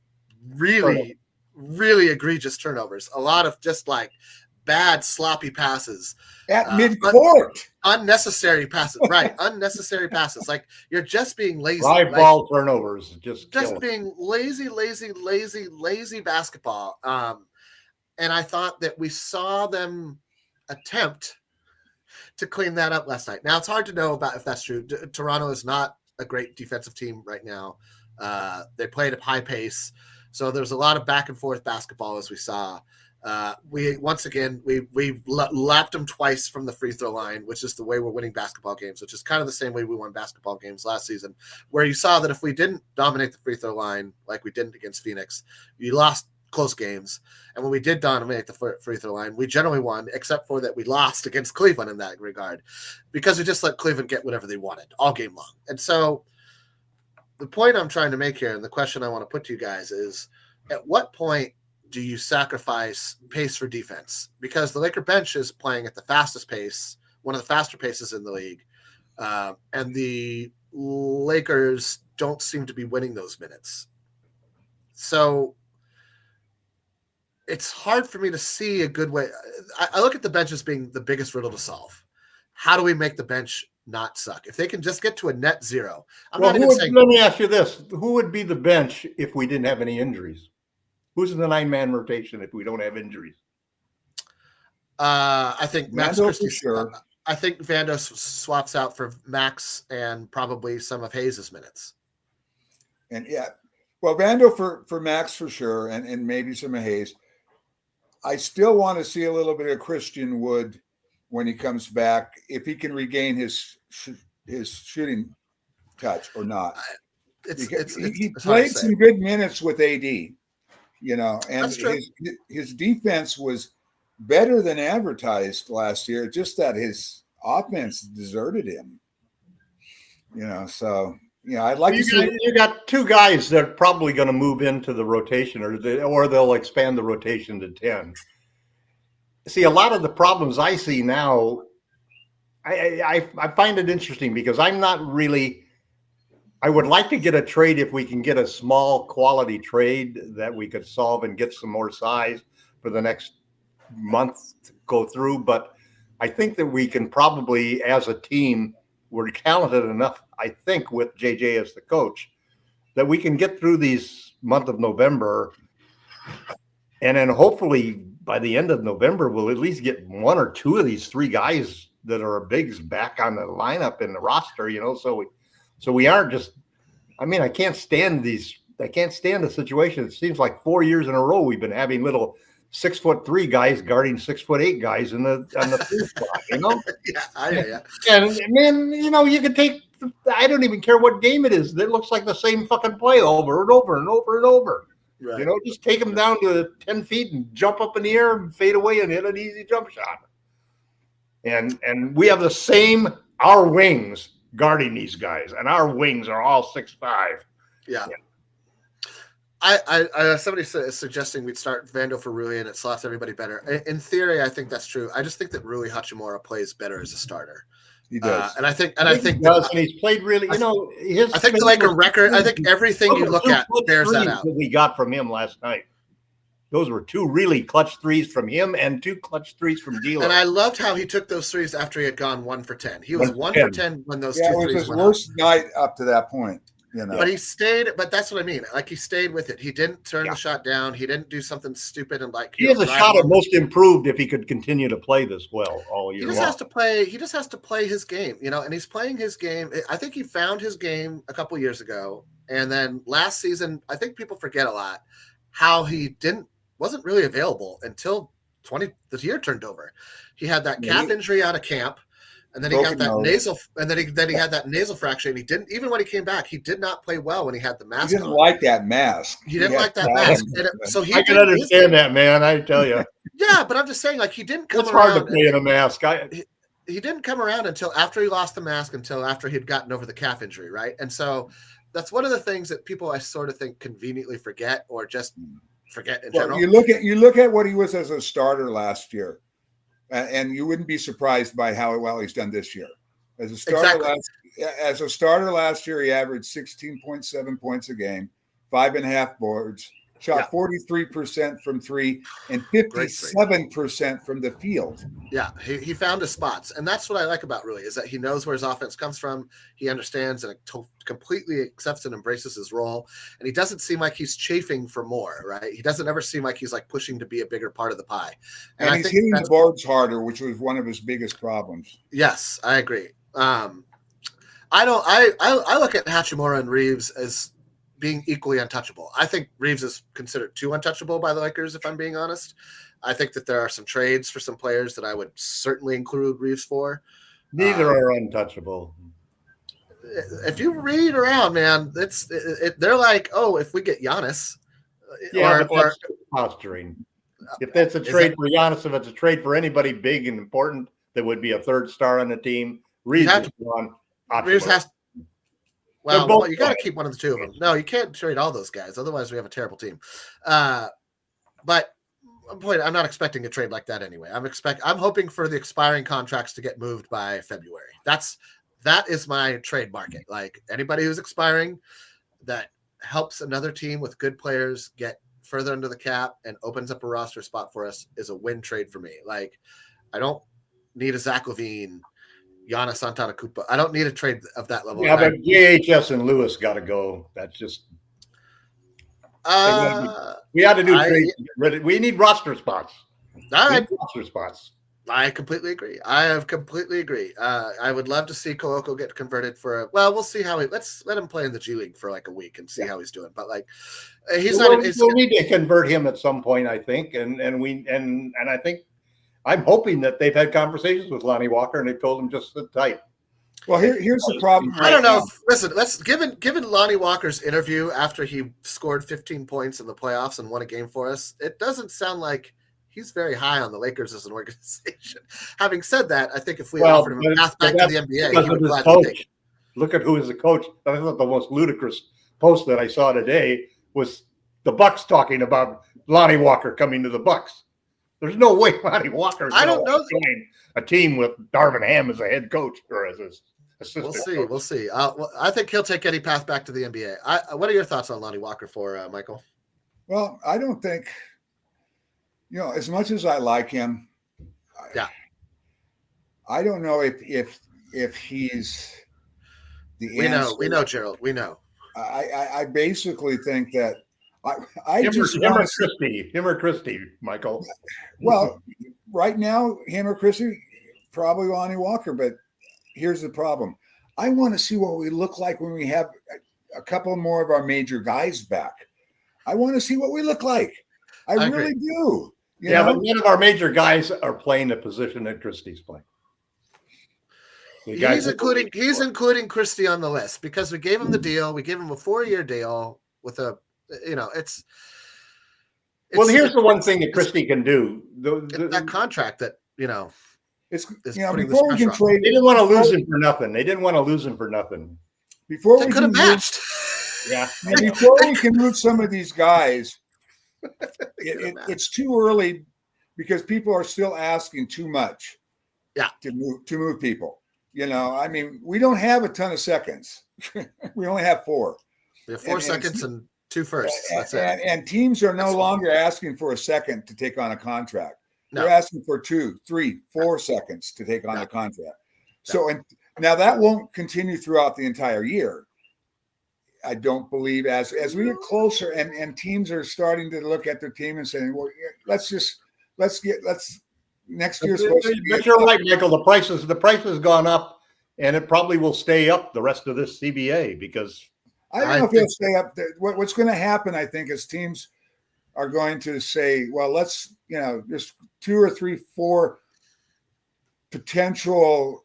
Speaker 1: really, really egregious turnovers. A lot of just like bad, sloppy passes.
Speaker 3: At midcourt.
Speaker 1: Unnecessary passes. Right. Unnecessary passes. Like you're just being lazy.
Speaker 2: Live ball turnovers. Just
Speaker 1: being lazy basketball. And I thought that we saw them attempt to clean that up last night. Now, it's hard to know about if that's true. Toronto is not a great defensive team right now. They played at high pace. So there's a lot of back and forth basketball as we saw. We lapped them twice from the free throw line, which is the way we're winning basketball games, which is kind of the same way we won basketball games last season, where you saw that if we didn't dominate the free throw line like we didn't against Phoenix, you lost close games. And when we did dominate the free throw line, we generally won, except for that we lost against Cleveland in that regard, because we just let Cleveland get whatever they wanted all game long. And so the point I'm trying to make here, and the question I want to put to you guys is, at what point do you sacrifice pace for defense? Because the Laker bench is playing at the fastest pace, one of the faster paces in the league. And the Lakers don't seem to be winning those minutes. So it's hard for me to see a good way. I look at the bench as being the biggest riddle to solve. How do we make the bench not suck? If they can just get to a net zero.
Speaker 2: Let me ask you this. Who would be the bench if we didn't have any injuries? Who's in the 9-man rotation if we don't have injuries?
Speaker 1: I think Max Christie.
Speaker 3: Sure.
Speaker 1: I think Vando swaps out for Max and probably some of Hayes' minutes.
Speaker 3: And Vando for Max for sure, and maybe some of Hayes. I still want to see a little bit of Christian Wood when he comes back, if he can regain his shooting touch or not. He played some good minutes with AD. And his defense was better than advertised last year, just that his offense deserted him. I'd like to see.
Speaker 2: You got two guys that are probably going to move into the rotation, or they'll expand the rotation to 10. See, a lot of the problems I see now, I find it interesting because I'm not really. I would like to get a trade if we can get a small quality trade that we could solve and get some more size for the next month to go through. But I think that we can probably, as a team, we're talented enough, I think, with JJ as the coach, that we can get through these month of November. And then hopefully by the end of November, we'll at least get one or two of these three guys that are bigs back on the lineup in the roster, so we aren't just, I can't stand the situation. It seems like 4 years in a row we've been having little 6'3" guys guarding 6'8" guys on the three spot,
Speaker 1: Yeah.
Speaker 2: And man, you can take, I don't even care what game it is. It looks like the same fucking play over and over and over and over. Right. Just take them down to 10 feet and jump up in the air and fade away and hit an easy jump shot. And we have the same, our wings guarding these guys, and our wings are all 6'5".
Speaker 1: Yeah. I somebody is suggesting we'd start Vando for Rui and it slots everybody better. In theory, I think that's true. I just think that Rui Hachimura plays better as a starter.
Speaker 3: He does,
Speaker 1: and I think
Speaker 2: he does, and he's played really. I
Speaker 1: think like a record. I think everything you look at bears that out.
Speaker 2: That we got from him last night. Those were two really clutch threes from him and two clutch threes from D'Lo.
Speaker 1: And I loved how he took those threes after he had gone 1 for 10. He was 1 for 10 when those two threes went.
Speaker 3: It was his worst night up to that point.
Speaker 1: But he stayed. But that's what I mean. Like he stayed with it. He didn't turn the shot down. He didn't do something stupid and
Speaker 2: he has a shot at most improved if he could continue to play this well all year.
Speaker 1: He just has to play. He just has to play his game, and he's playing his game. I think he found his game a couple years ago, and then last season, I think people forget a lot how he wasn't really available until the year turned over. He had that calf injury out of camp. And then he got that nasal, and then he had that nasal fracture, and he didn't. Even when he came back, he did not play well when he had the mask.
Speaker 3: He didn't like that mask.
Speaker 1: He didn't like that mask.
Speaker 2: I can understand that, man. I tell you.
Speaker 1: Yeah, but I'm just saying, like he didn't come around.
Speaker 2: It's hard to play in a mask.
Speaker 1: He didn't come around until after he lost the mask, until after he'd gotten over the calf injury, right? And so that's one of the things that people I sort of think conveniently forget or just forget in
Speaker 3: Well,
Speaker 1: general.
Speaker 3: you look at what he was as a starter last year, and you wouldn't be surprised by how well he's done this year. As a starter last year, he averaged 16.7 points a game, 5.5 boards, shot 43% from three, and 57% from the field.
Speaker 1: Yeah, he found his spots, and that's what I like about Rui, is that he knows where his offense comes from. He understands and completely accepts and embraces his role, and he doesn't seem like he's chafing for more, right? He doesn't ever seem like he's like pushing to be a bigger part of the pie.
Speaker 3: And he's hitting the boards harder, which was one of his biggest problems.
Speaker 1: Yes, I agree. I look at Hachimura and Reeves as being equally untouchable. I think Reeves is considered too untouchable by the Lakers, if I'm being honest. I think that there are some trades for some players that I would certainly include Reeves for.
Speaker 2: Neither are untouchable.
Speaker 1: If you read around, man, they're like, oh, if we get Giannis,
Speaker 2: but that's posturing. If that's a trade for Giannis, if it's a trade for anybody big and important that would be a third star on the team, Reeves has.
Speaker 1: Well, you got to keep one of the two of them. No, you can't trade all those guys, otherwise we have a terrible team. But I'm not expecting a trade like that anyway. I'm hoping for the expiring contracts to get moved by February. That is my trade market. Like anybody who's expiring that helps another team with good players get further under the cap and opens up a roster spot for us is a win trade for me. Like I don't need a Zach LaVine, Giannis Antetokounmpo. I don't need a trade of that level.
Speaker 2: Yeah, but JHS and Lewis got to go. That's just. We had to do trade. We need roster spots.
Speaker 1: All right.
Speaker 2: Roster spots.
Speaker 1: I completely agree. I would love to see Koloko get converted for we'll see how let's let him play in the G League for like a week and see how he's doing. But like we'll
Speaker 2: need to convert him at some point, I think. And I think I'm hoping that they've had conversations with Lonnie Walker and they've told him just sit tight.
Speaker 3: Well, here's the problem.
Speaker 1: I don't know. Listen, given Lonnie Walker's interview after he scored 15 points in the playoffs and won a game for us, it doesn't sound like he's very high on the Lakers as an organization. Having said that, I think if we offered him a path back to the NBA, he would gladly take it.
Speaker 2: Look at who is the coach. I thought the most ludicrous post that I saw today was the Bucks talking about Lonnie Walker coming to the Bucks. There's no way Lonnie Walker is join a team with Darvin Ham as a head coach or as his assistant.
Speaker 1: We'll see. I think he'll take any path back to the NBA. What are your thoughts on Lonnie Walker for Michael?
Speaker 3: Well, I don't think, as much as I like him, I don't know if he's the answer.
Speaker 1: We know, Gerald. We know.
Speaker 3: I basically think that
Speaker 2: him or Christie, Michael.
Speaker 3: Well, right now, him or Christie, probably Lonnie Walker. But here's the problem: I want to see what we look like when we have a couple more of our major guys back. I want to see what we look like. I really do.
Speaker 2: But none of our major guys are playing the position that Christie's playing.
Speaker 1: He's including Christie on the list because we gave him the deal. We gave him a 4-year deal with a. It's
Speaker 2: here's the one thing that Christie can do.
Speaker 1: That contract that
Speaker 3: it's
Speaker 2: before we can trade. They didn't want to lose him for nothing.
Speaker 3: Before
Speaker 1: they could have matched.
Speaker 3: Before we can move some of these guys, it's too early because people are still asking too much.
Speaker 1: Yeah,
Speaker 3: to move people. I mean, we don't have a ton of seconds. We only have 4.
Speaker 1: We have 4 seconds and 2 firsts. That's it.
Speaker 3: And teams are no longer asking for a second to take on a contract. They're asking for 2, 3, 4 seconds to take on a contract. So, and now that won't continue throughout the entire year. I don't believe as we get closer and teams are starting to look at their team and saying, well, let's next year's supposed to be.
Speaker 2: But you're right, Michael. The price has gone up, and it probably will stay up the rest of this CBA because
Speaker 3: I don't know if it'll stay up. What's going to happen, I think, is teams are going to say, well, let's, there's 2 or 3, 4 potential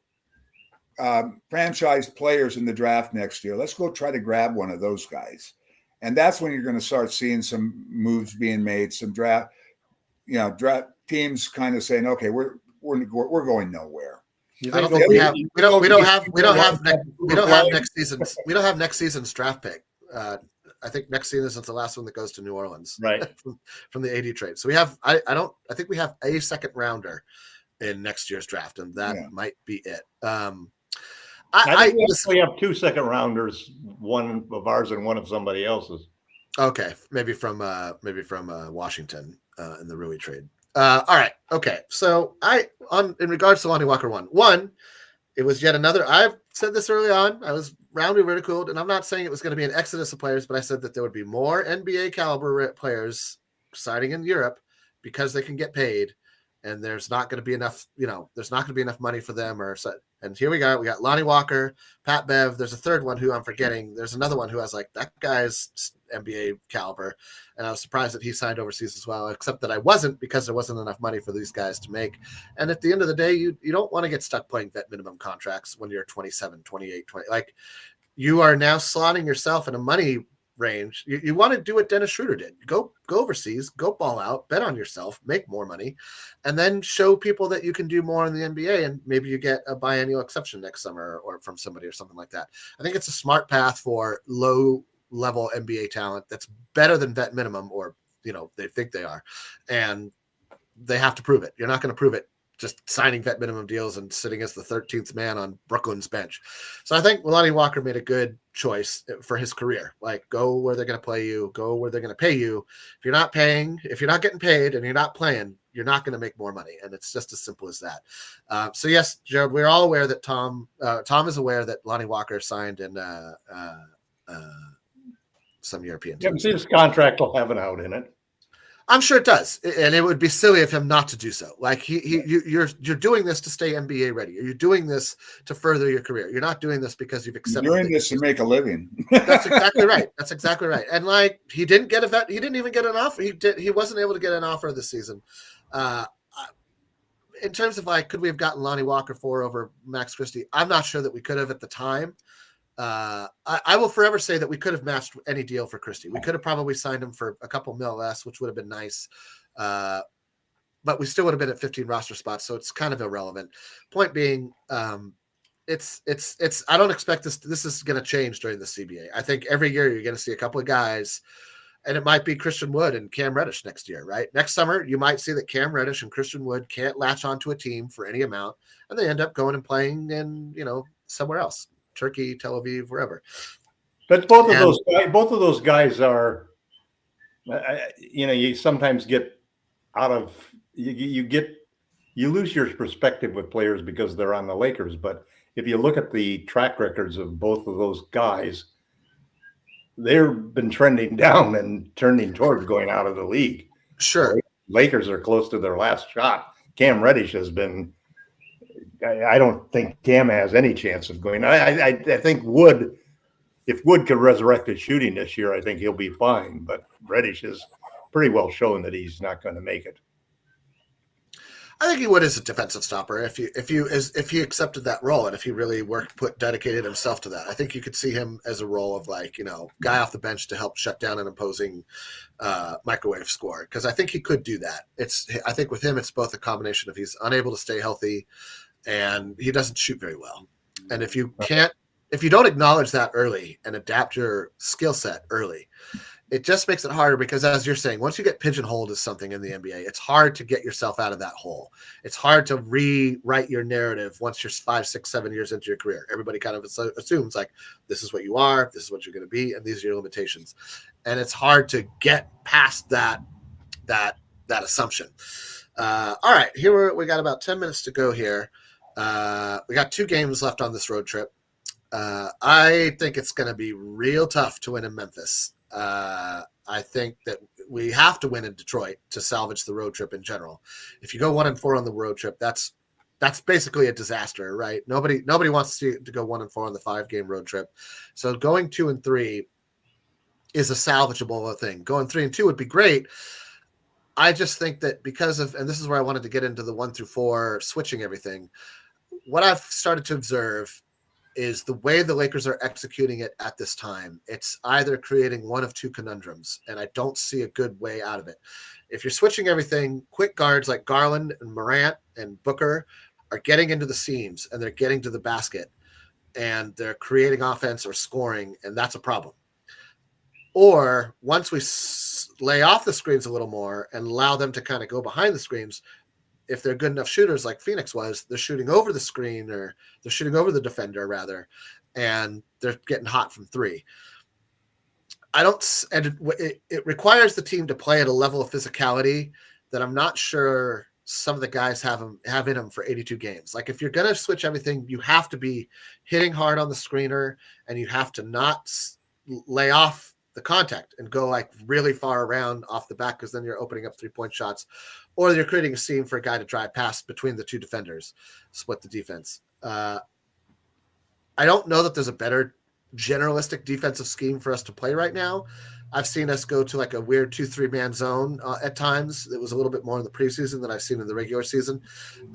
Speaker 3: franchise players in the draft next year. Let's go try to grab one of those guys. And that's when you're going to start seeing some moves being made, some draft teams kind of saying, okay, we're going nowhere.
Speaker 1: I don't think we don't have next season's draft pick. I think next season is the last one that goes to New Orleans,
Speaker 2: Right.
Speaker 1: from the AD trade. So we have, I think we have a second rounder in next year's draft, and that might be it.
Speaker 2: I think we actually have 2 second rounders, one of ours and one of somebody else's.
Speaker 1: Okay, maybe from Washington in the Rui trade. All right, okay. So in regards to Lonnie Walker, one, it was yet another. I've said this early on. I was roundly ridiculed, and I'm not saying it was going to be an exodus of players, but I said that there would be more NBA caliber players signing in Europe because they can get paid, and there's not going to be enough. There's not going to be enough money for them. And here we got Lonnie Walker, Pat Bev. There's a third one who I'm forgetting. There's another one who I was like, that guy's NBA caliber, and I was surprised that he signed overseas as well, except that I wasn't, because there wasn't enough money for these guys to make. And at the end of the day, you don't want to get stuck playing vet minimum contracts when you're 27, 28, 20. Like, you are now slotting yourself in a money range. You want to do what Dennis Schroeder did. Go overseas, go ball out, bet on yourself, make more money, and then show people that you can do more in the NBA, and maybe you get a biennial exception next summer or from somebody or something like that. I think it's a smart path for low level NBA talent that's better than vet minimum, or they think they are, and they have to prove it. You're not going to prove it just signing vet minimum deals and sitting as the 13th man on Brooklyn's bench. So I think Lonnie Walker made a good choice for his career. Like, go where they're going to play you, go where they're going to pay you. If you're not getting paid and you're not playing, you're not going to make more money. And it's just as simple as that. So yes, Jared, we're all aware that Tom is aware that Lonnie Walker signed in some European teams.
Speaker 2: His contract will have an out in it.
Speaker 1: I'm sure it does, and it would be silly of him not to do so. Like, you're doing this to stay NBA ready. You're doing this to further your career. You're not doing this because you've accepted.
Speaker 3: You're doing this to make a living.
Speaker 1: That's exactly right. That's exactly right. And like, he didn't get a vet. He didn't even get an offer. He wasn't able to get an offer this season. In terms of like, could we have gotten Lonnie Walker for over Max Christie? I'm not sure that we could have at the time. I will forever say that we could have matched any deal for Christie. We could have probably signed him for a couple mil less, which would have been nice. But we still would have been at 15 roster spots. So it's kind of irrelevant. Point being, it's I don't expect this is going to change during the CBA. I think every year you're going to see a couple of guys, and it might be Christian Wood and Cam Reddish next year, right? Next summer, you might see that Cam Reddish and Christian Wood can't latch onto a team for any amount, and they end up going and playing in, somewhere else. Turkey, Tel Aviv, wherever.
Speaker 2: But both of those guys are, you sometimes get out of you lose your perspective with players because they're on the Lakers. But if you look at the track records of both of those guys, they've been trending down and turning towards going out of the league.
Speaker 1: Sure,
Speaker 2: Lakers are close to their last shot. Cam Reddish has been. I don't think Cam has any chance of going. I think if Wood could resurrect his shooting this year, I think he'll be fine. But Reddish is pretty well shown that he's not going to make it.
Speaker 1: I think he would as a defensive stopper if he accepted that role, and if he really dedicated himself to that. I think you could see him as a role of guy off the bench to help shut down an opposing microwave score, because I think he could do that. I think with him it's both a combination of he's unable to stay healthy and he doesn't shoot very well. And if you don't acknowledge that early and adapt your skill set early, it just makes it harder, because as you're saying, once you get pigeonholed as something in the NBA, it's hard to get yourself out of that hole. It's hard to rewrite your narrative once you're 5, 6, 7 years into your career. Everybody kind of assumes like, this is what you are, this is what you're going to be, and these are your limitations. And it's hard to get past that assumption. All right, we got about 10 minutes to go here. We got 2 games left on this road trip. I think it's going to be real tough to win in Memphis. I think that we have to win in Detroit to salvage the road trip in general. If you go 1-4 on the road trip, that's basically a disaster, right? Nobody wants to go 1-4 on the 5-game road trip. So going 2-3 is a salvageable thing. Going 3-2 would be great. I just think that because of, and this is where I wanted to get into the 1-4 switching everything. What I've started to observe is the way the Lakers are executing it at this time. It's either creating one of 2 conundrums, and I don't see a good way out of it. If you're switching everything, quick guards like Garland and Morant and Booker are getting into the seams and they're getting to the basket and they're creating offense or scoring, and that's a problem. Or once we lay off the screens a little more and allow them to kind of go behind the screens, if they're good enough shooters like Phoenix was, they're shooting over the screen, or they're shooting over the defender rather, and they're getting hot from three. It requires the team to play at a level of physicality that I'm not sure some of the guys have in them for 82 games. Like, if you're going to switch everything, you have to be hitting hard on the screener, and you have to not lay off the contact and go like really far around off the back, because then you're opening up 3-point shots, or you're creating a seam for a guy to drive past between the two defenders, split the defense. I don't know that there's a better generalistic defensive scheme for us to play right now. I've seen us go to like a weird 2-3 man zone at times. It was a little bit more in the preseason than I've seen in the regular season.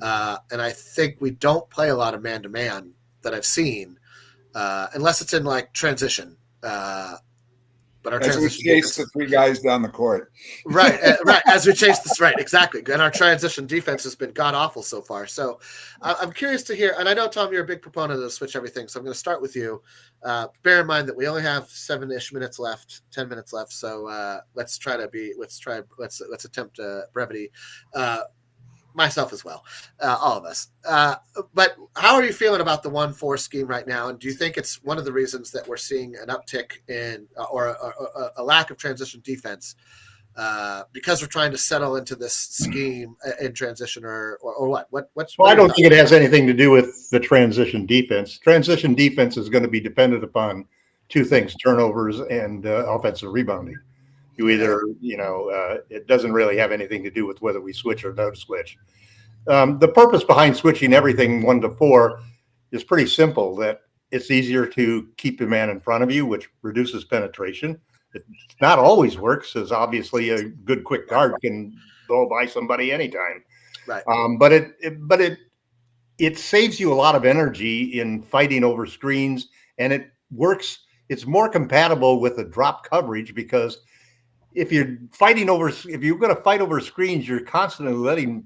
Speaker 1: And I think we don't play a lot of man to man that I've seen, unless it's in like transition. But our
Speaker 3: as we chase the three guys down the court,
Speaker 1: right. As we chase this, right, exactly. And our transition defense has been god awful so far. So I'm curious to hear. And I know, Tom, you're a big proponent of switch everything. So I'm going to start with you. Bear in mind that we only have 7-ish minutes left, 10 minutes left. So let's attempt brevity. Myself as well, all of us. But how are you feeling about the 1-4 scheme right now? And do you think it's one of the reasons that we're seeing an uptick in or a lack of transition defense because we're trying to settle into this scheme in transition, or what?
Speaker 2: Well, I don't think it has anything to do with the transition defense. Transition defense is going to be dependent upon two things: turnovers and offensive rebounding. You either, it doesn't really have anything to do with whether we switch or don't switch. The purpose behind switching everything 1-4 is pretty simple, that it's easier to keep the man in front of you, which reduces penetration. It's not always works, as obviously a good quick guard can go by somebody anytime.
Speaker 1: Right.
Speaker 2: But it saves you a lot of energy in fighting over screens, and it works. It's more compatible with the drop coverage, because if you're going to fight over screens, you're constantly letting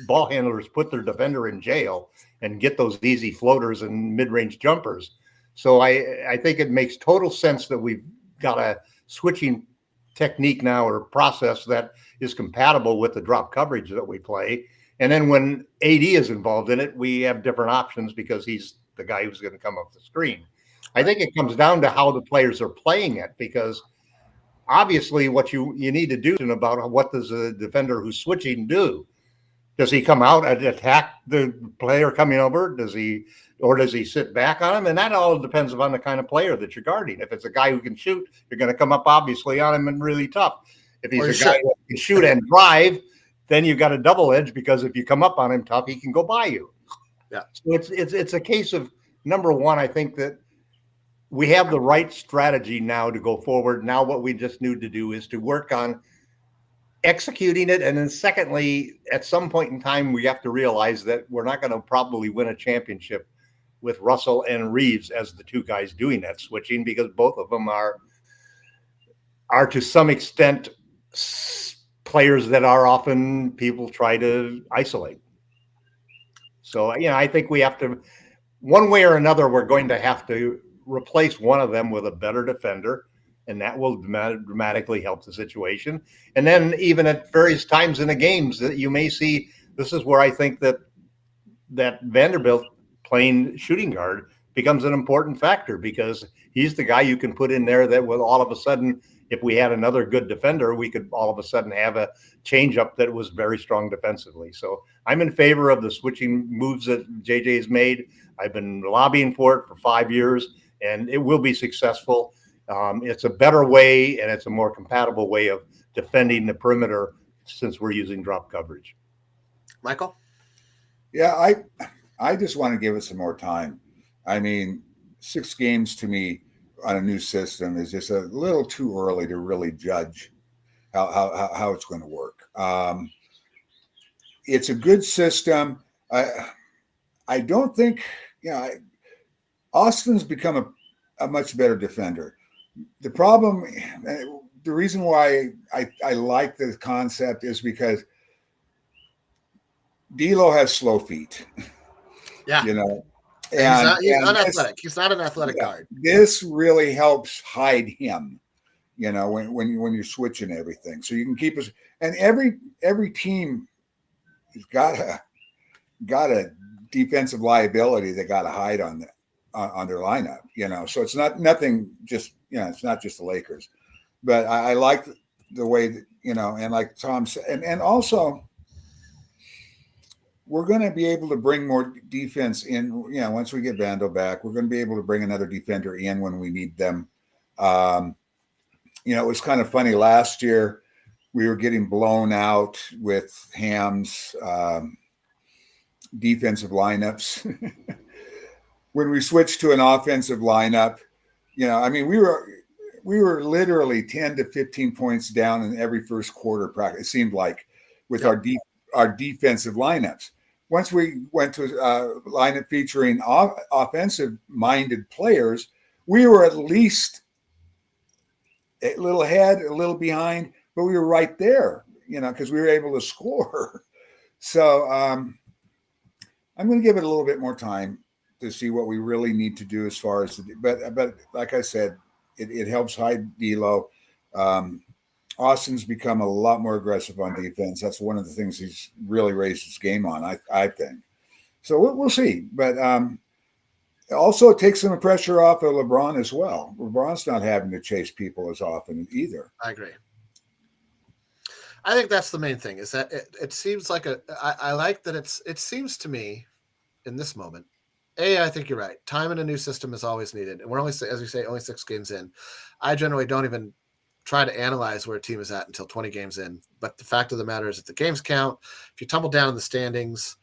Speaker 2: ball handlers put their defender in jail and get those easy floaters and mid-range jumpers. So I think it makes total sense that we've got a switching technique now, or process, that is compatible with the drop coverage that we play. And then when AD is involved in it, we have different options, because he's the guy who's going to come off the screen. I think it comes down to how the players are playing it, because obviously what you need to do about what does a defender who's switching do? Does he come out and attack the player coming over? Does he sit back on him? And that all depends upon the kind of player that you're guarding. If it's a guy who can shoot, you're going to come up obviously on him and really tough. If he's a guy who can shoot and drive, then you've got a double edge, because if you come up on him tough, he can go by you.
Speaker 1: Yeah.
Speaker 2: So it's a case of, number one, I think that we have the right strategy now to go forward. Now what we just need to do is to work on executing it. And then secondly, at some point in time, we have to realize that we're not going to probably win a championship with Russell and Reeves as the two guys doing that switching, because both of them are to some extent players that are often people try to isolate. So, I think we have to, one way or another, we're going to have to replace one of them with a better defender, and that will dramatically help the situation. And then even at various times in the games that you may see, this is where I think that Vanderbilt playing shooting guard becomes an important factor, because he's the guy you can put in there that will all of a sudden, if we had another good defender, we could all of a sudden have a changeup that was very strong defensively. So I'm in favor of the switching moves that JJ's made. I've been lobbying for it for 5 years, and it will be successful. It's a better way, and it's a more compatible way of defending the perimeter, since we're using drop coverage.
Speaker 1: Michael?
Speaker 3: Yeah, I just want to give it some more time. I mean, 6 games to me on a new system is just a little too early to really judge how it's going to work. It's a good system. I don't think, Austin's become a much better defender. The problem, the reason why I like the concept is because D'Lo has slow feet.
Speaker 1: Yeah. He's
Speaker 3: and
Speaker 1: unathletic. He's not an athletic guard.
Speaker 3: This really helps hide him, when you're switching everything. So you can keep us, and every team has got a defensive liability they got to hide on their lineup, So it's nothing just, it's not just the Lakers, but I like the way that, and like Tom said, and also we're going to be able to bring more defense in. Once we get Vandal back, we're going to be able to bring another defender in when we need them. It was kind of funny last year. We were getting blown out with Ham's defensive lineups. When we switched to an offensive lineup, we were literally 10 to 15 points down in every first quarter practice. It seemed like with our defensive lineups. Once we went to a lineup featuring offensive-minded players, we were at least a little ahead, a little behind, but we were right there, because we were able to score. So I'm going to give it a little bit more time to see what we really need to do as far as but like I said, it helps hide D'Lo. Austin's become a lot more aggressive on defense. That's one of the things he's really raised his game on, I think. So we'll see. But also it takes some pressure off of LeBron as well. LeBron's not having to chase people as often either.
Speaker 1: I agree. I think that's the main thing, is that it seems like I like that it seems to me in this moment, I think you're right. Time in a new system is always needed. And we're only, as you say, only 6 games in. I generally don't even try to analyze where a team is at until 20 games in. But the fact of the matter is that the games count. If you tumble down in the standings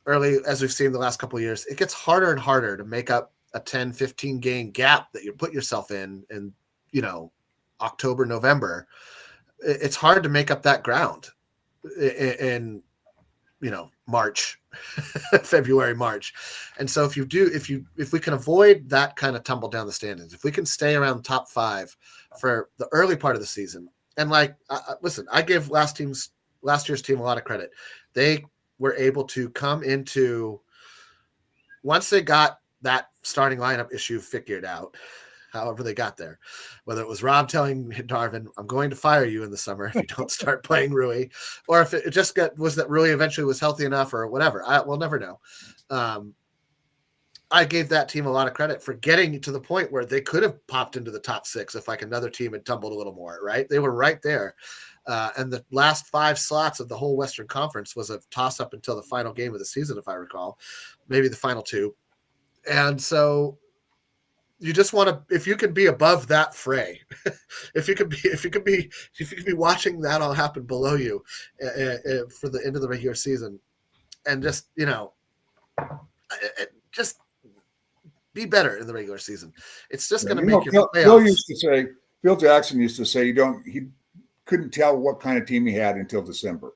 Speaker 1: early, as we've seen the last couple of years, it gets harder and harder to make up a 10, 15 game gap that you put yourself in, October, November. It's hard to make up that ground in March, February, March. And so if we can avoid that kind of tumble down the standings, if we can stay around top 5 for the early part of the season, and listen, I give last year's team a lot of credit. They were able to come into, once they got that starting lineup issue figured out, however they got there, whether it was Rob telling Darvin, I'm going to fire you in the summer if you don't start playing Rui, or if it just was that Rui eventually was healthy enough or whatever. We'll never know. I gave that team a lot of credit for getting to the point where they could have popped into the top 6 if another team had tumbled a little more, right? They were right there. And the last 5 slots of the whole Western Conference was a toss up until the final game of the season, if I recall, maybe the final 2. And so you just want to, if you could be above that fray, if you could be watching that all happen below you for the end of the regular season, and just just be better in the regular season. It's just going to make your playoffs.
Speaker 3: Phil Jackson used to say he couldn't tell what kind of team he had until December.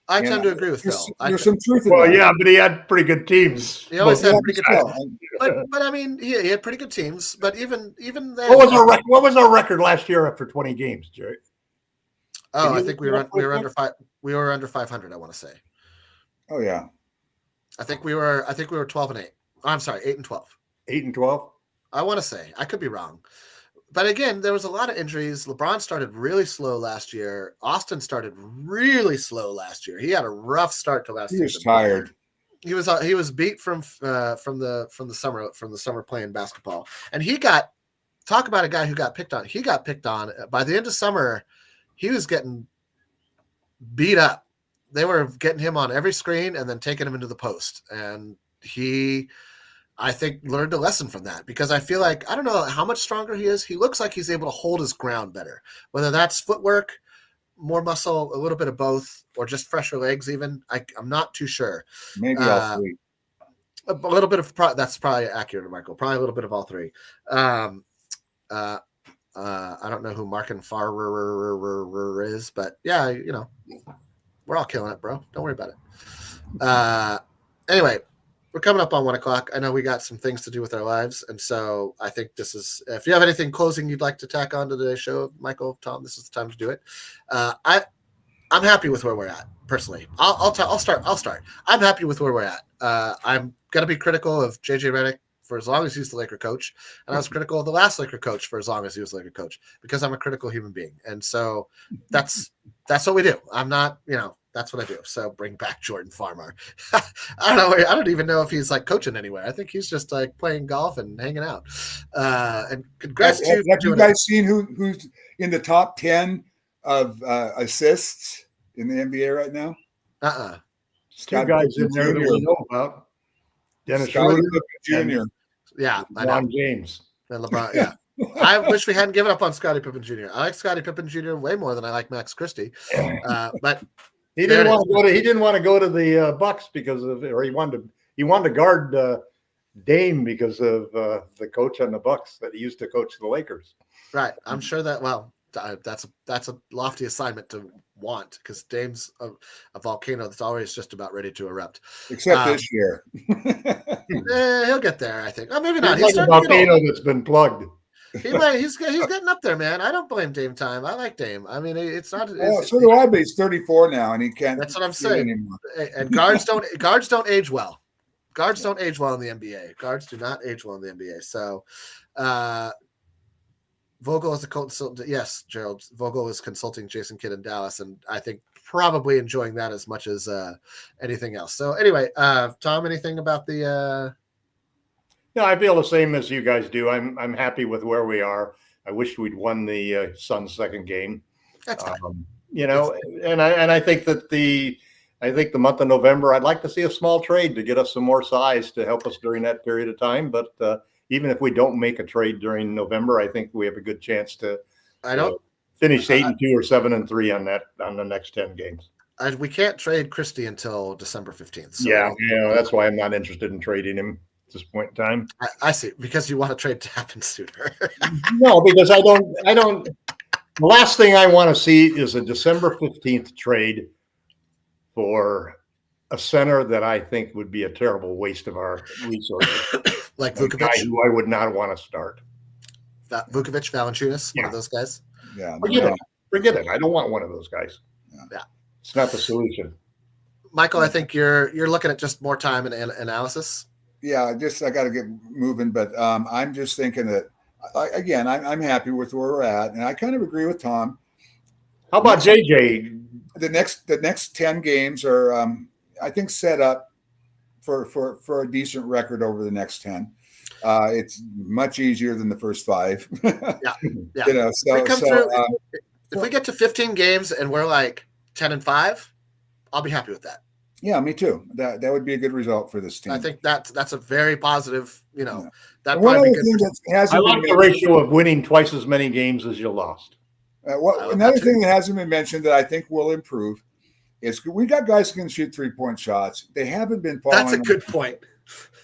Speaker 1: I tend to agree with Phil.
Speaker 3: There's some truth in that.
Speaker 2: Well, yeah, but he had pretty good teams.
Speaker 1: He always had pretty good teams. But I mean, he had pretty good teams. But even then,
Speaker 2: what was our record last year after 20 games, Jerry?
Speaker 1: Oh, I think we were under 5. We were under 500. I want to say.
Speaker 3: Oh yeah.
Speaker 1: I think we were 12-8. I'm sorry, 8-12.
Speaker 2: 8-12.
Speaker 1: I want to say. I could be wrong. But again, there was a lot of injuries. LeBron started really slow last year. Austin started really slow last year. He had a rough start to last season.
Speaker 3: He was tired.
Speaker 1: He was beat from the summer playing basketball. And talk about a guy who got picked on. He got picked on by the end of summer. He was getting beat up. They were getting him on every screen and then taking him into the post. And I think learned a lesson from that, because I feel like, I don't know how much stronger he is. He looks like he's able to hold his ground better, whether that's footwork, more muscle, a little bit of both, or just fresher legs even. I'm not too sure.
Speaker 3: Maybe all 3.
Speaker 1: A little bit of that's probably accurate, Michael. Probably a little bit of all 3. I don't know who Markin Farrer is, but yeah, we're all killing it, bro. Don't worry about it. Anyway, we're coming up on 1:00. I know we got some things to do with our lives. And so I think this is, if you have anything closing you'd like to tack on to today's show, Michael, Tom, this is the time to do it. I'm happy with where we're at personally. I'll start. I'm happy with where we're at. I'm gonna be critical of JJ Redick for as long as he's the Laker coach, and I was critical of the last Laker coach for as long as he was Laker coach because I'm a critical human being, and so that's what we do. I'm not, that's what I do. So bring back Jordan Farmar. I don't know. I don't even know if he's like coaching anywhere. I think he's just like playing golf and hanging out. And congrats to you.
Speaker 3: Have you guys seen who's in the top 10 of assists in the NBA right now?
Speaker 2: Two guys in there that we know about. Dennis Schroeder
Speaker 3: Jr.
Speaker 1: Yeah,
Speaker 2: LeBron James.
Speaker 1: And LeBron, yeah. I wish we hadn't given up on Scottie Pippen Jr. I like Scottie Pippen Jr. way more than I like Max Christie. But
Speaker 2: he didn't want to go to the Bucks because of, or he wanted to guard Dame because of the coach on the Bucks that he used to coach the Lakers.
Speaker 1: Right. I'm sure that, well, that's a lofty assignment to want because Dame's a volcano that's always just about ready to erupt.
Speaker 3: Except this year.
Speaker 1: He'll get there, I think. Oh, maybe not.
Speaker 2: He's like a volcano that's been plugged.
Speaker 1: He's getting up there, man. I don't blame Dame time. I like Dame. I mean, it's not.
Speaker 3: So do I, but he's 34 now, and he can't.
Speaker 1: That's what I'm saying. Anymore. And guards don't age well. Guards don't age well in the NBA. Guards do not age well in the NBA. So, Vogel is a consultant. Yes, Gerald. Vogel is consulting Jason Kidd in Dallas, and I think probably enjoying that as much as anything else. So, anyway, Tom, anything about the?
Speaker 2: No, I feel the same as you guys do. I'm happy with where we are. I wish we'd won the Suns' second game.
Speaker 1: That's fine.
Speaker 2: And I think that the month of November, I'd like to see a small trade to get us some more size to help us during that period of time. But even if we don't make a trade during November, I think we have a good chance to finish 8-2 or 7-3 on the next 10 games.
Speaker 1: We can't trade Christie until December 15th. So
Speaker 2: yeah, that's why I'm not interested in trading him at this point in time.
Speaker 1: I see, because you want a trade to happen sooner.
Speaker 2: No, because I don't. The last thing I want to see is a December 15th trade for a center that I think would be a terrible waste of our resources.
Speaker 1: Like Vukovic,
Speaker 2: who I would not want to start.
Speaker 1: Vukovic, Valanciunas, one of those guys.
Speaker 3: Yeah,
Speaker 2: forget it. I don't want one of those guys.
Speaker 1: Yeah,
Speaker 2: it's not the solution.
Speaker 1: Michael, I think you're looking at just more time and analysis.
Speaker 3: Yeah, I got to get moving, but I'm just thinking that again, I'm happy with where we're at, and I kind of agree with Tom.
Speaker 2: How about JJ?
Speaker 3: The next 10 games are, I think, set up for a decent record over the next 10. It's much easier than the first 5.
Speaker 1: Yeah. If we get to 15 games and we're like 10-5, I'll be happy with that.
Speaker 3: Yeah, me too. That would be a good result for this team.
Speaker 1: I think that's a very positive. That
Speaker 3: probably be good.
Speaker 2: I like the ratio of winning twice as many games as you lost.
Speaker 3: Another thing that hasn't been mentioned that I think will improve is we got guys who can shoot 3-point shots. They haven't been following.
Speaker 1: That's a good point.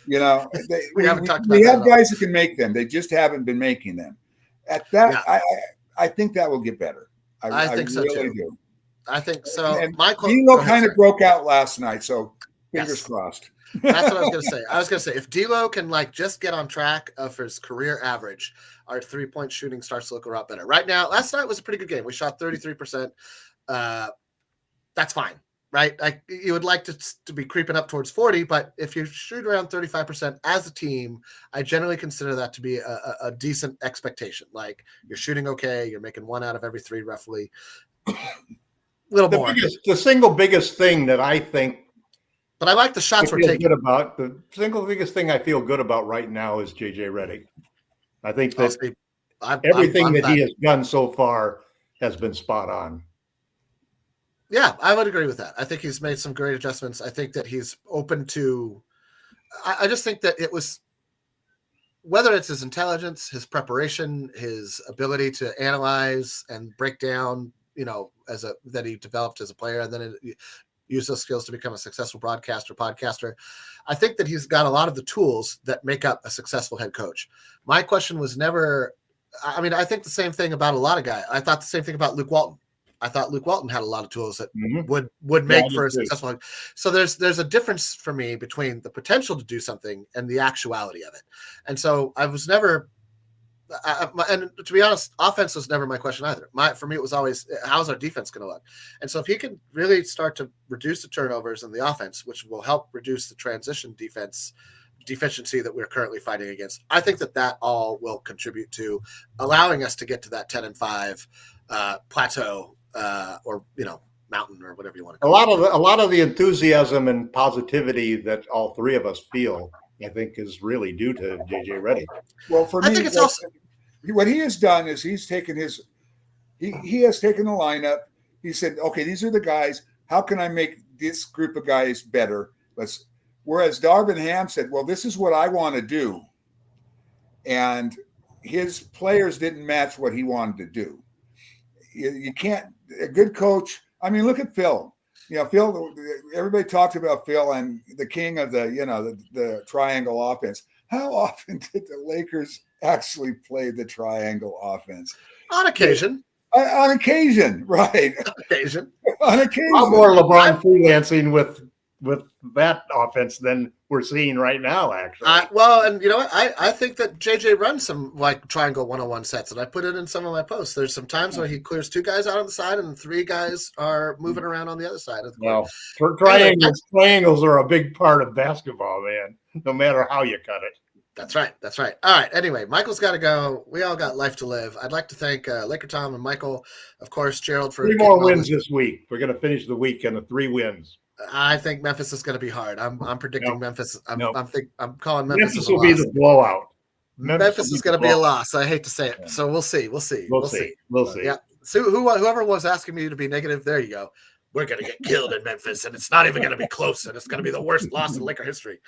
Speaker 3: We
Speaker 1: haven't talked about
Speaker 3: we have guys who can make them. They just haven't been making them. At that, I think that will get better.
Speaker 1: I think so
Speaker 3: really
Speaker 1: too.
Speaker 3: Do.
Speaker 1: I think so.
Speaker 3: And
Speaker 1: Michael
Speaker 3: D'Lo kind of broke out last night, so fingers crossed.
Speaker 1: That's what I was going to say. I was going to say if D'Lo can just get on track of his career average, our 3-point shooting starts to look a lot better. Right now, last night was a pretty good game. We shot 33%. That's fine, right? You would like to be creeping up towards 40, but if you shoot around 35% as a team, I generally consider that to be a decent expectation. Like you're shooting okay, you're making 1 out of every 3 roughly.
Speaker 2: The single biggest thing that I think,
Speaker 1: but I like the shots we're taking.
Speaker 2: The single biggest thing I feel good about right now is JJ Redick. I think that everything that he has done so far has been spot on.
Speaker 1: Yeah, I would agree with that. I think he's made some great adjustments. I think that he's open to. I just think that it was, whether it's his intelligence, his preparation, his ability to analyze and break down, that he developed as a player, and then use those skills to become a successful podcaster. I think that he's got a lot of the tools that make up a successful head coach. My question was never, I think the same thing about a lot of guys. I thought the same thing about Luke Walton. I thought Luke Walton had a lot of tools that would make for a successful head. So there's a difference for me between the potential to do something and the actuality of it. And so I was never and to be honest, offense was never my question either. For me, it was always how's our defense going to look. And so if he can really start to reduce the turnovers in the offense, which will help reduce the transition deficiency that we're currently fighting against, I think that all will contribute to allowing us to get to that 10-5 plateau or mountain or whatever you want to call it.
Speaker 2: A lot of the enthusiasm and positivity that all three of us feel, I think, is really due to JJ Redick.
Speaker 3: Well, for me,
Speaker 1: I think it's also
Speaker 3: what he has done is he's taken he has taken the lineup. He said, okay, these are the guys. How can I make this group of guys better? Whereas Darvin Ham said, well, this is what I want to do. And his players didn't match what he wanted to do. You can't, a good coach, I mean, look at Phil. Phil, everybody talked about Phil and the king of the triangle offense. How often did the Lakers actually play the triangle offense?
Speaker 1: On occasion.
Speaker 3: On occasion, right.
Speaker 1: On occasion.
Speaker 3: On occasion.
Speaker 2: A lot more LeBron freelancing with that offense than we're seeing right now, actually.
Speaker 1: Well, and you know what? I think that JJ runs some like triangle 101 sets, and I put it in some of my posts. There's some times where he clears 2 guys out on the side and 3 guys are moving around on the other side of the court.
Speaker 2: Well, triangles are a big part of basketball, man, no matter how you cut it.
Speaker 1: That's right. All right. Anyway, Michael's got to go. We all got life to live. I'd like to thank Laker Tom and Michael, of course, Gerald, for
Speaker 2: 3 more wins this week. We're going to finish the weekend with 3 wins.
Speaker 1: I think Memphis is going to be hard. I'm predicting Memphis. I'm calling
Speaker 2: Memphis
Speaker 1: Memphis
Speaker 2: will be the blowout.
Speaker 1: Memphis is going to be a loss. I hate to say it. So we'll see. We'll see. Yeah. So whoever was asking me to be negative, there you go. We're going to get killed in Memphis, and it's not even going to be close, and it's going to be the worst loss in Laker history.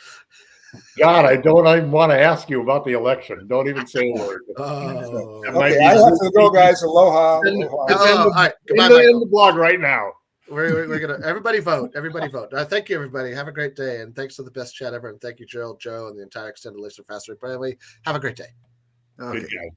Speaker 2: God, I don't even want to ask you about the election. Don't even say a word.
Speaker 3: Okay, I have to go, guys. Aloha.
Speaker 1: All right. Goodbye,
Speaker 2: in the blog right now.
Speaker 1: We're gonna everybody vote. Thank you, everybody. Have a great day, and thanks for the best chat ever. And thank you, Gerald, Joe, and the entire extended list of Fast Break. By the way, have a great day.
Speaker 2: Okay. Good guy.